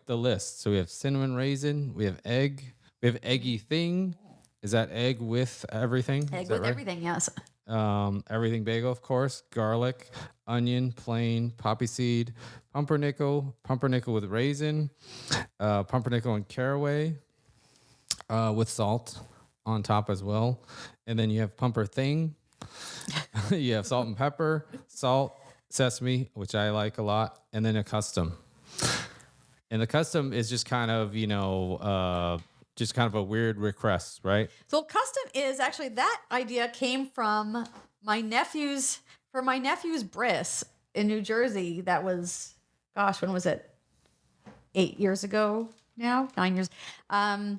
the list. So we have cinnamon raisin, we have egg, we have eggy thing. Is that egg with everything? Egg with everything, yes. Everything bagel, of course. Garlic, onion, plain, poppy seed, pumpernickel with raisin, pumpernickel and caraway, with salt on top as well. And then you have pumper thing. You have salt and pepper, salt, sesame, which I like a lot, and then a custom. And the custom is just kind of, just kind of a weird request, right? So custom is actually, that idea came from my nephew's bris in New Jersey. That was, gosh, when was it? 8 years ago now, 9 years. My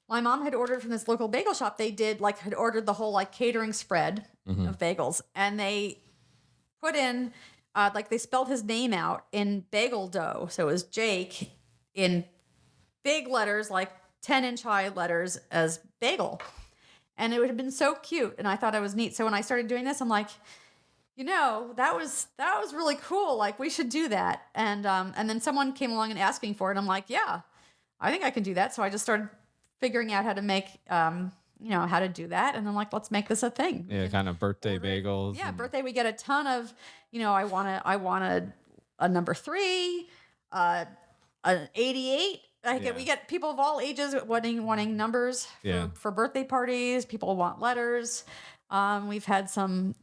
mom had ordered from this local bagel shop. They had ordered the whole catering spread of bagels, and they put in, they spelled his name out in bagel dough. So it was Jake in big letters, like 10-inch high letters as bagel. And it would have been so cute. And I thought it was neat. So when I started doing this, I'm like, that was really cool. Like, we should do that. And then someone came along and asked me for it. And I'm like, yeah, I think I can do that. So I just started figuring out how to make, how to do that. And I'm like, let's make this a thing. Yeah, kind of birthday bagels. Yeah, birthday. We get a ton of, I want a number 3, an 88. We get people of all ages wanting numbers for birthday parties. People want letters. We've had some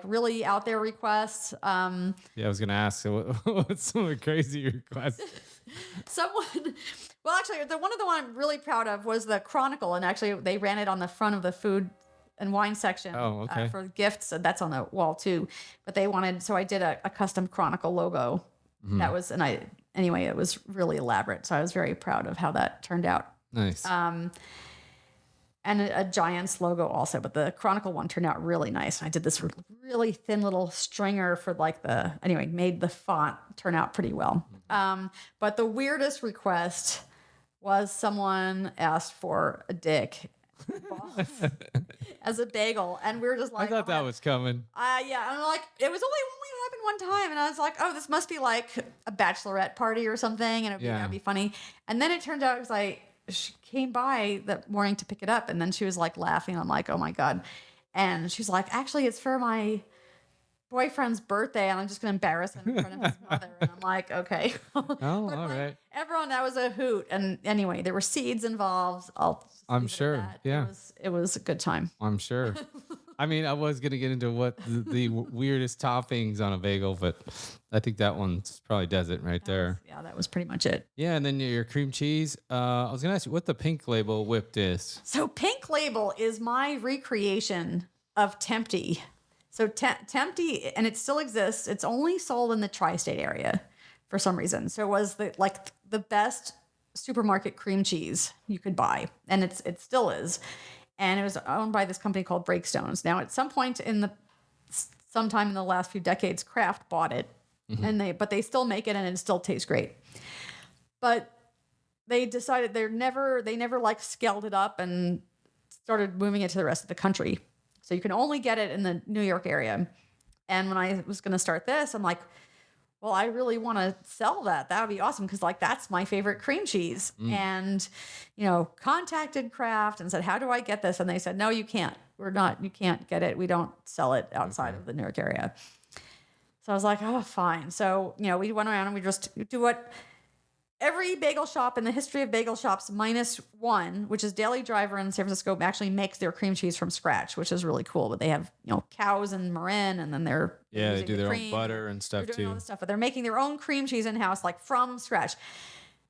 really out there requests. I was gonna ask, what's some crazy requests? Actually, the one I'm really proud of was the Chronicle, and actually they ran it on the front of the food and wine section. Oh, okay. For gifts. And that's on the wall too. But they wanted, so I did a custom Chronicle logo. That was, anyway, it was really elaborate. So I was very proud of how that turned out. Nice. And a Giants logo also, but the Chronicle one turned out really nice. I did this really thin little stringer for made the font turn out pretty well. But the weirdest request was someone asked for a dick as a bagel, and we were just like, I thought that was coming. Yeah, and I'm like, it was only happened one time, and I was like, oh, this must be like a bachelorette party or something, and that'd be funny. And then it turned out it was she came by that morning to pick it up, and then she was like laughing. I'm like, oh my God. And she's like, actually, it's for my boyfriend's birthday, and I'm just going to embarrass him in front of his mother. And I'm like, okay. Oh, all right. Everyone, that was a hoot. And anyway, there were seeds involved. I'm sure. Yeah. It was a good time. I'm sure. I mean, I was going to get into what the weirdest toppings on a bagel, but I think that one's probably does it right there. That was pretty much it. Yeah, and then your cream cheese. I was going to ask you what the pink label whipped is. So Pink Label is my recreation of Tempty. So Tempty, and it still exists. It's only sold in the tri-state area for some reason. So it was the best supermarket cream cheese you could buy, and it still is. And it was owned by this company called Breakstones. Now, at some point sometime in the last few decades, Kraft bought it, and they still make it, and it still tastes great. But they decided they never like scaled it up and started moving it to the rest of the country. So you can only get it in the New York area. And when I was going to start this, I'm like, well, I really want to sell that. That would be awesome because that's my favorite cream cheese. And, contacted Kraft and said, how do I get this? And they said, no, you can't. You can't get it. We don't sell it outside of the New York area. So I was like, oh, fine. So, we went around and we just do what every bagel shop in the history of bagel shops minus one, which is Daily Driver in San Francisco, actually makes their cream cheese from scratch, which is really cool. But they have, cows in Marin, and then they do their own butter and stuff they're doing too. all this stuff, but they're making their own cream cheese in house, like from scratch,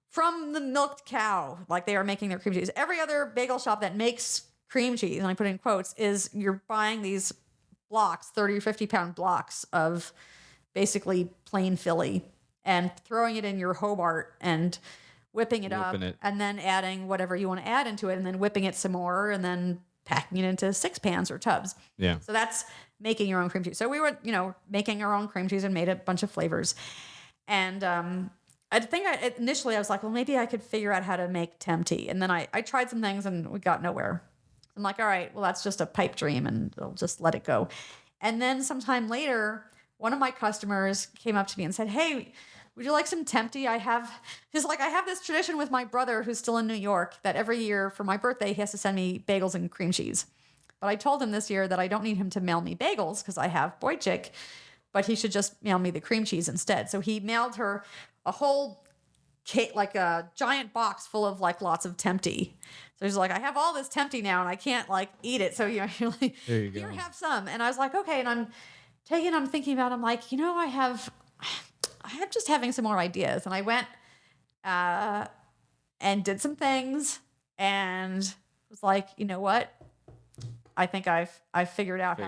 from the milked cow. Like they are making their cream cheese. Every other bagel shop that makes cream cheese, and I put in quotes, is you're buying these blocks, 30 or 50 pound blocks of basically plain Philly, and throwing it in your Hobart and whipping it up, and then adding whatever you want to add into it, and then whipping it some more, and then packing it into 6 pans or tubs. Yeah. So that's making your own cream cheese. So we were, making our own cream cheese and made a bunch of flavors. And I think initially I was like, well, maybe I could figure out how to make Tempty. And then I tried some things and we got nowhere. I'm like, all right, well, that's just a pipe dream and I'll just let it go. And then sometime later, one of my customers came up to me and said, hey, would you like some Tempty? I have this tradition with my brother who's still in New York that every year for my birthday, he has to send me bagels and cream cheese. But I told him this year that I don't need him to mail me bagels because I have Boichik, but he should just mail me the cream cheese instead. So he mailed her a whole cake, like a giant box full of lots of Tempty. So he's like, I have all this Tempty now and I can't eat it. So you're like, there you go. Here, have some. And I was like, okay. And I'm thinking about, I'm like, I'm just having some more ideas. And I went and did some things and was like, you know what? I think I've figured out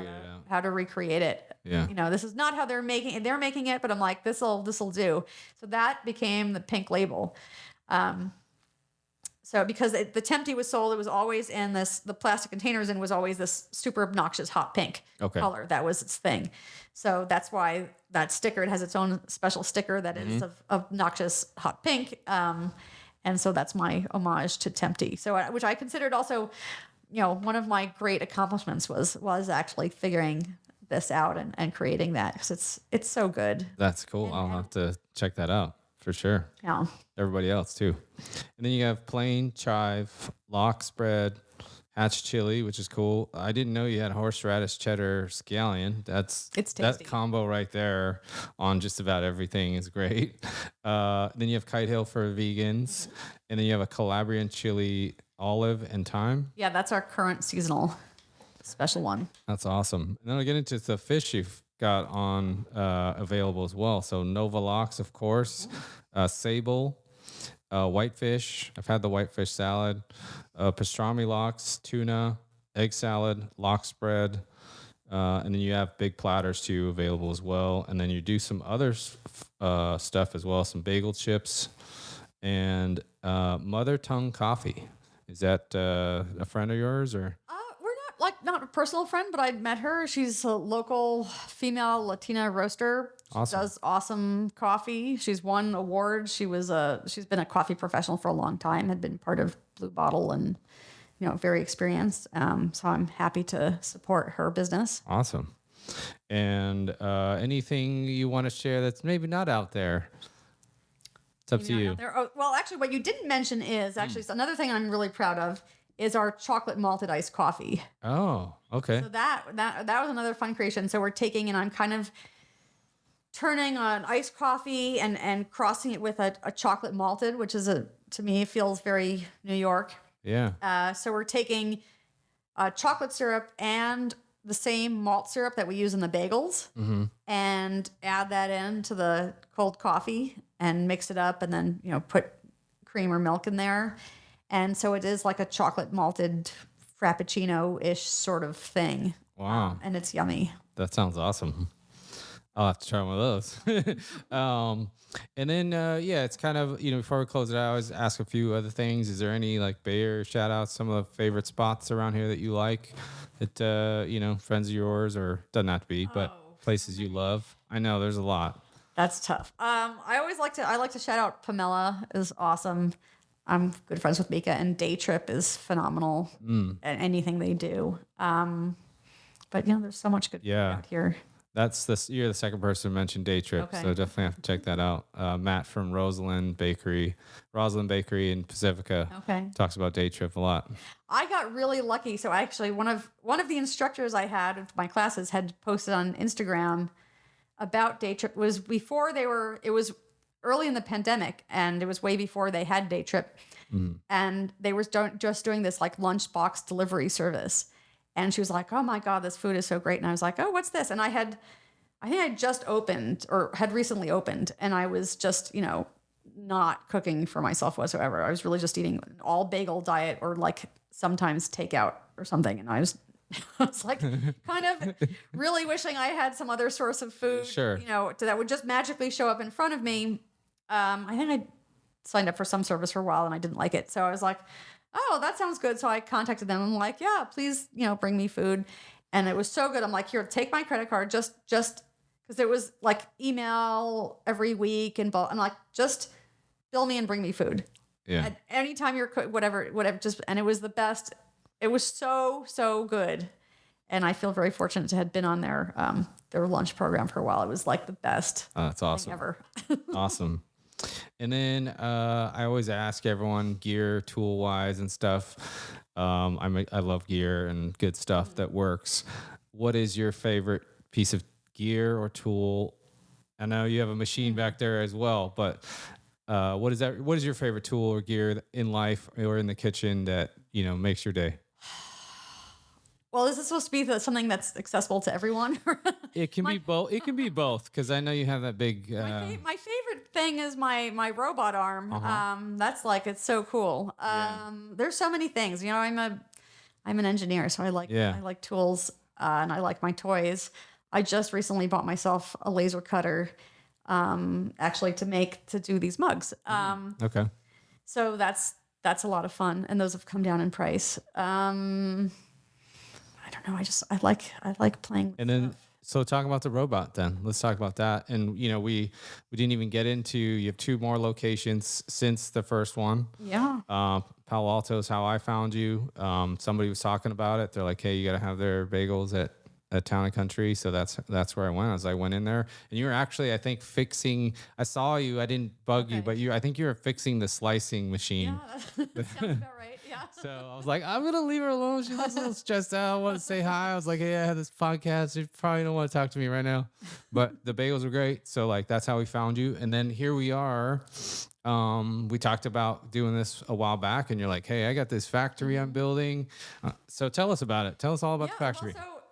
how to recreate it. Yeah. This is not how they're making it, but I'm like, this'll do. So that became the pink label. So because the Tempty was sold, it was always in the plastic containers and was always this super obnoxious hot pink color. That was its thing. So that's why that sticker, it has its own special sticker that is of obnoxious hot pink. And so that's my homage to Tempty. So which I considered also, one of my great accomplishments was actually figuring this out and creating that because it's so good. That's cool. I'll have to check that out for sure. Yeah. Everybody else too. And then you have plain chive, lox spread, hatch chili, which is cool. I didn't know you had horseradish, cheddar, scallion. It's tasty. That combo right there on just about everything is great. Then you have Kite Hill for vegans, and then you have a Calabrian chili, olive, and thyme. Yeah, that's our current seasonal special one. That's awesome. And then I'll get into the fish you've got on available as well. So Nova lox, of course, sable, whitefish. I've had the whitefish salad, pastrami lox, tuna, egg salad, lox spread, and then you have big platters too available as well. And then you do some other stuff as well, some bagel chips and mother tongue coffee. Is that a friend of yours or? We're not a personal friend, but I met her. She's a local female Latina roaster. She does awesome coffee. She's won awards. She's been a coffee professional for a long time, had been part of Blue Bottle and, very experienced. So I'm happy to support her business. Awesome. And anything you want to share that's maybe not out there? It's up to you. Oh, well, actually, what you didn't mention is another thing I'm really proud of is our chocolate malted iced coffee. Oh, okay. So that was another fun creation. So we're taking and I'm kind of turning an iced coffee and crossing it with a chocolate malted, which is to me feels very New York. Yeah. So we're taking chocolate syrup and the same malt syrup that we use in the bagels and add that into the cold coffee and mix it up and then, put cream or milk in there. And so it is like a chocolate malted frappuccino-ish sort of thing. Wow. and it's yummy. That sounds awesome. I'll have to try one of those. And then, yeah, it's kind of, before we close it out, I always ask a few other things. Is there any like Bay Area shout outs, some of the favorite spots around here that you like that, friends of yours, or doesn't have to be, but places you love? I know there's a lot. That's tough. I like to shout out Pamela is awesome. I'm good friends with Mika, and Day Trip is phenomenal at anything they do. But there's so much good food out here. You're the second person to mention Day Trip, so definitely have to check that out. Matt from Rosalind Bakery in Pacifica, talks about Day Trip a lot. I got really lucky. So actually, one of the instructors I had of my classes had posted on Instagram about Day Trip. Was before it was early in the pandemic, and it was way before they had Day Trip, and they were just doing this like lunchbox delivery service. And she was like, "Oh my God, this food is so great." And I was like, "Oh, what's this?" And I think I just opened, or had recently opened, and I was just, not cooking for myself whatsoever. I was really just eating an all bagel diet, or like sometimes takeout or something. And I was like kind of really wishing I had some other source of food, that would just magically show up in front of me. I think I signed up for some service for a while and I didn't like it. So I was like, oh, that sounds good. So I contacted them. I'm like, yeah, please, bring me food. And it was so good. I'm like, here, take my credit card. Just because it was like email every week and I'm like, just bill me and bring me food. Yeah. At any time you're whatever, and it was the best. It was so, so good. And I feel very fortunate to have been on their lunch program for a while. It was like the best. That's awesome. Thing ever. Awesome. And then I always ask everyone gear, tool wise and stuff. I love gear and good stuff that works. What is your favorite piece of gear or tool? I know you have a machine back there as well, but what is that? What is your favorite tool or gear in life or in the kitchen that makes your day? Well, is this supposed to be something that's accessible to everyone? It can be both. It can be both, because I know you have that big. My favorite thing is my robot arm. That's like, it's so cool. There's so many things. I'm an engineer, so I like tools and I like my toys. I just recently bought myself a laser cutter, actually to do these mugs. Okay. So that's a lot of fun, and those have come down in price. I don't know. I like playing with and then stuff. So talk about the robot then. Let's talk about that. And we didn't even get into, you have 2 more locations since the first one. Yeah. Palo Alto is how I found you. Somebody was talking about it. They're like, hey, you got to have their bagels at Town and Country. So that's where I went. I went in there, and you were actually, I think, fixing. I saw you. I didn't bug you, but I think you were fixing the slicing machine. Yeah, that sounds about right. Yeah. So I was like, I'm gonna leave her alone. She was a little stressed out. I want to say hi. I was like, hey, I have this podcast. You probably don't want to talk to me right now, but the bagels were great. So like, that's how we found you. And then here we are. We talked about doing this a while back, and you're like, hey, I got this factory I'm building. So tell us about it. Tell us all about the factory. Well,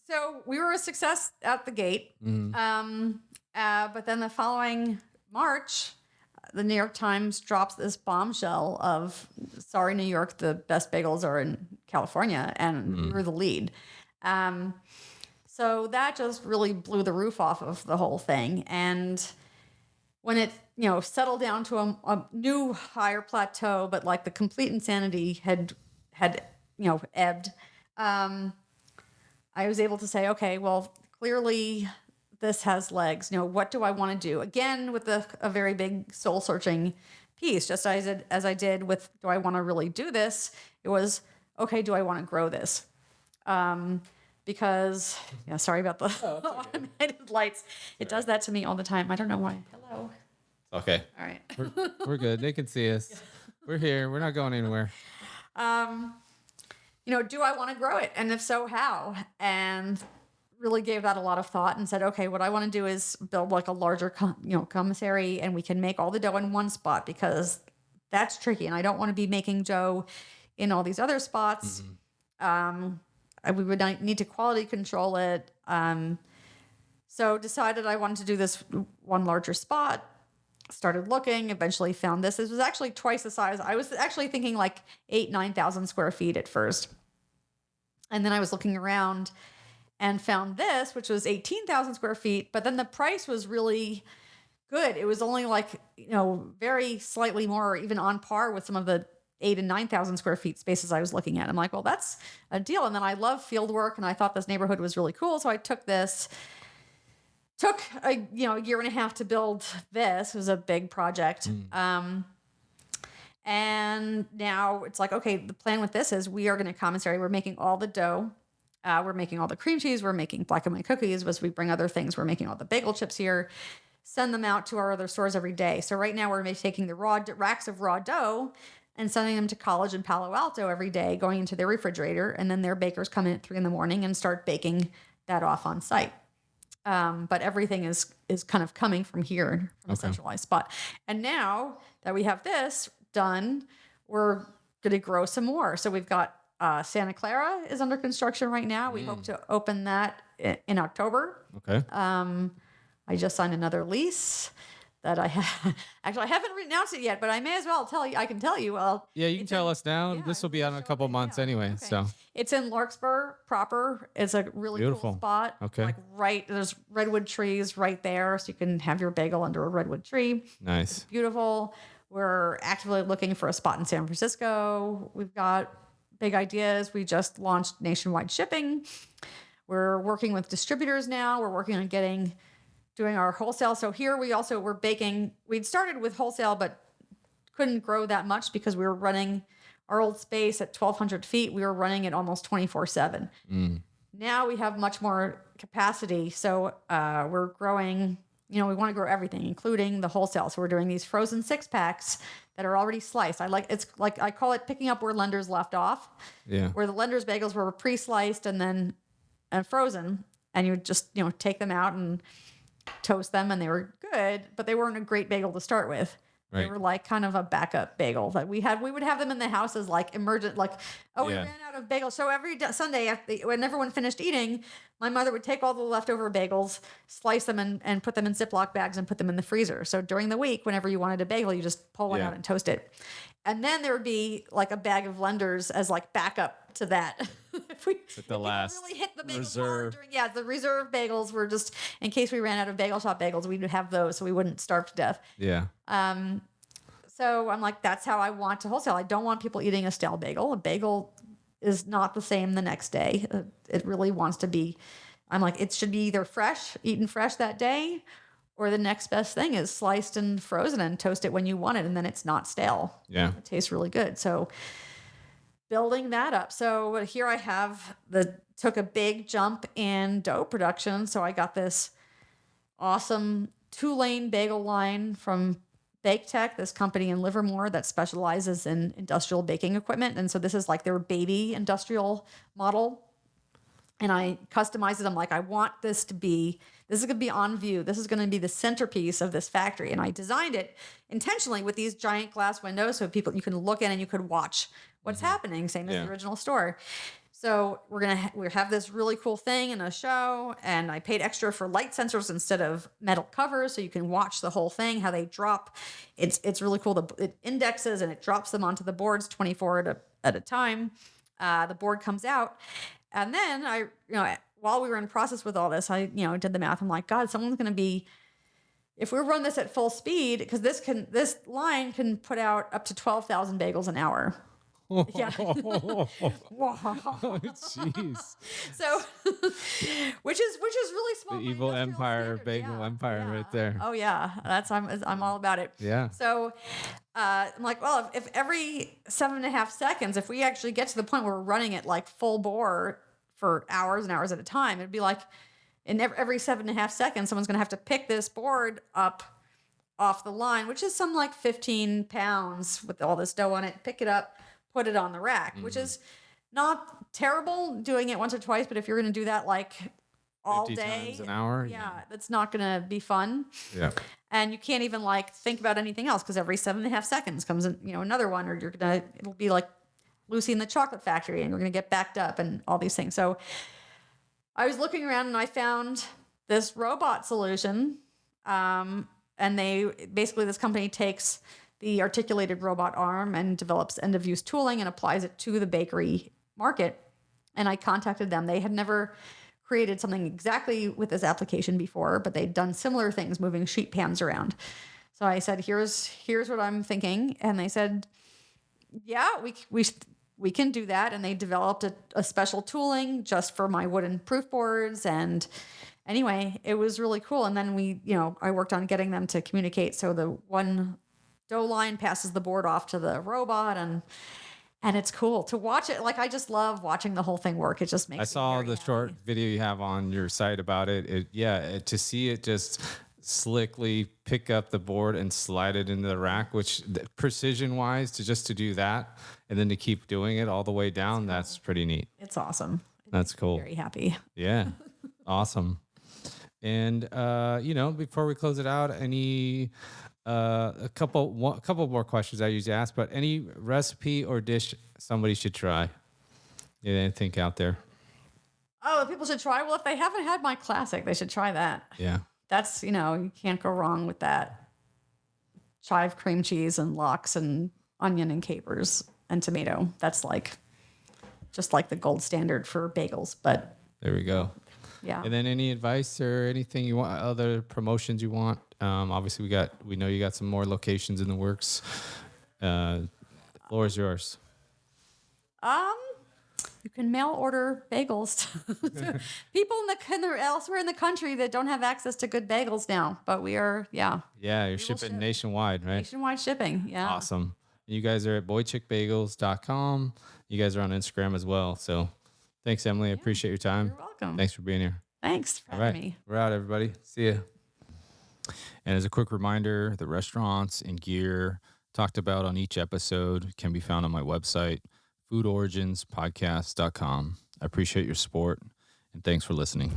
so we were a success at the gate. But then the following March, the New York Times drops this bombshell of, sorry, New York, the best bagels are in California, and we were the lead. So that just really blew the roof off of the whole thing. And when it, settled down to a new higher plateau, but like the complete insanity had ebbed, I was able to say, okay, well, clearly this has legs. What do I want to do? Again, with a very big soul searching piece, just as I did with, do I want to really do this? It was, okay, do I want to grow this? Because, sorry about the automated lights. It does that to me all the time. I don't know why. Hello. Okay. All right. We're good. They can see us. We're here. We're not going anywhere. Do I want to grow it? And if so, how? And really gave that a lot of thought and said, okay, what I want to do is build like a larger, commissary, and we can make all the dough in one spot, because that's tricky. And I don't want to be making dough in all these other spots. We would need to quality control it. So decided I wanted to do this one larger spot. Started looking, eventually found this. This was actually twice the size. I was actually thinking like 9,000 square feet at first. And then I was looking around, and found this, which was 18,000 square feet. But then the price was really good. It was only like, very slightly more, or even on par with some of the 8,000 and 9,000 square feet spaces I was looking at. I'm like, well, that's a deal. And then I love field work, and I thought this neighborhood was really cool. So I took a year and a half to build this. It was a big project. And now it's like, okay, the plan with this is we are going to commissary. We're making all the dough. We're making all the cream cheese. We're making black and white cookies. As we bring other things, we're making all the bagel chips here, send them out to our other stores every day. So right now we're taking the racks of raw dough and sending them to college in Palo Alto every day, going into their refrigerator. And then their bakers come in at 3 a.m. and start baking that off on site. But everything is kind of coming from here, from a centralized spot. And now that we have this done, we're going to grow some more. So we've got Santa Clara is under construction right now. We hope to open that in October. Okay. I just signed another lease that I haven't announced it yet, but I may as well tell you. I can tell you. Well, Yeah, you can tell us now. Yeah, This will be out in a couple months anyway. Okay. So it's in Larkspur proper. It's a really Beautiful. cool spot. Okay. There's redwood trees right there, so you can have your bagel under a redwood tree. nice. Beautiful. We're actively looking for a spot in San Francisco. We've got big ideas. We just launched nationwide shipping. We're working with distributors now. We're working on doing our wholesale. So here we're baking. We'd started with wholesale, but couldn't grow that much because we were running our old space at 1,200 feet. We were running it almost 24/7. Now we have much more capacity. So we're growing. We want to grow everything, including the wholesale. So we're doing these frozen 6-packs that are already sliced. I call it picking up where Lender's left off. Yeah. Where the Lender's bagels were pre-sliced and frozen, and you would just take them out and toast them, and they were good, but they weren't a great bagel to start with. They Right. were like kind of a backup bagel that we had. We would have them in the house as like emergent, like, we Yeah. ran out of bagels. So every Sunday, when everyone finished eating, my mother would take all the leftover bagels, slice them, and put them in Ziploc bags and put them in the freezer. So during the week, whenever you wanted a bagel, you just pull one Yeah. out and toast it. And then there would be like a bag of Lenders as like backup to that. if we last really hit the bagel reserve. the reserve bagels were just in case we ran out of bagel shop bagels, we'd have those so we wouldn't starve to death. Yeah. So I'm like, that's how I want to wholesale. I don't want people eating a stale bagel. A bagel is not the same the next day. It really wants to be, I'm like, it should be either eaten fresh that day, or the next best thing is sliced and frozen and toast it when you want it, and then it's not stale. Yeah. It tastes really good. So building that up. So here I have took a big jump in dough production. So I got this awesome 2-lane bagel line from Bake Tech, this company in Livermore that specializes in industrial baking equipment. And so this is like their baby industrial model. And I customized it. I'm like, I want this is going to be on view. This is going to be the centerpiece of this factory. And I designed it intentionally with these giant glass windows so you can look in and you could watch what's happening, same as the original store. So we have this really cool thing in a show, and I paid extra for light sensors instead of metal covers, so you can watch the whole thing, how they drop. It's really cool. It indexes and it drops them onto the boards 24 at a time. The board comes out, and then while we were in process with all this, I did the math. I'm like, God, someone's going to be, if we run this at full speed, because this line can put out up to 12,000 bagels an hour. Yeah. Jeez. So, which is really small. The evil empire, bagel empire, right there. Oh yeah, I'm all about it. Yeah. So, I'm like, well, if every 7.5 seconds, if we actually get to the point where we're running it like full bore for hours and hours at a time, it'd be like, in every 7.5 seconds, someone's gonna have to pick this board up off the line, which is some like 15 pounds with all this dough on it. Pick it up, put it on the rack, which is not terrible doing it once or twice, but if you're going to do that like all 50 day, times an hour, yeah, that's not going to be fun. Yeah. And you can't even like think about anything else because every 7.5 seconds comes in, another one, or it'll be like Lucy in the Chocolate Factory, and you're going to get backed up and all these things. So I was looking around and I found this robot solution, and this company takes the articulated robot arm and develops end-of-use tooling and applies it to the bakery market. And I contacted them. They had never created something exactly with this application before, but they'd done similar things, moving sheet pans around. So I said, here's what I'm thinking. And they said, yeah, we can do that. And they developed a special tooling just for my wooden proof boards. And anyway, it was really cool. And then I worked on getting them to communicate. So the one dough line passes the board off to the robot, and it's cool to watch it. Like, I just love watching the whole thing work. It just makes I me saw very the happy. short video you have on your site about it. To see it just slickly pick up the board and slide it into the rack, which precision wise to do that and then to keep doing it all the way down, that's pretty neat. It's awesome. That's cool. Very happy. Yeah. Awesome. And before we close it out, any a couple more questions I usually ask, but any recipe or dish somebody should try? You think out there? Oh, people should try. Well, if they haven't had my classic, they should try that. Yeah. That's, you can't go wrong with that. Chive cream cheese and lox and onion and capers and tomato. That's just like the gold standard for bagels. But There we go. yeah. And then any advice or anything you want, other promotions you want? Obviously we know you got some more locations in the works. The floor is yours. You can mail order bagels to people elsewhere in the country that don't have access to good bagels now. But we are, Yeah, you're shipping ship. nationwide, right? Nationwide shipping. Yeah. Awesome. You guys are at boichikbagels.com. You guys are on Instagram as well. So thanks, Emily. I appreciate your time. You're welcome. Thanks for being here. Thanks for All having right. me. We're out, everybody. See ya. And as a quick reminder, the restaurants and gear talked about on each episode can be found on my website, foodoriginspodcast.com. I appreciate your support and thanks for listening.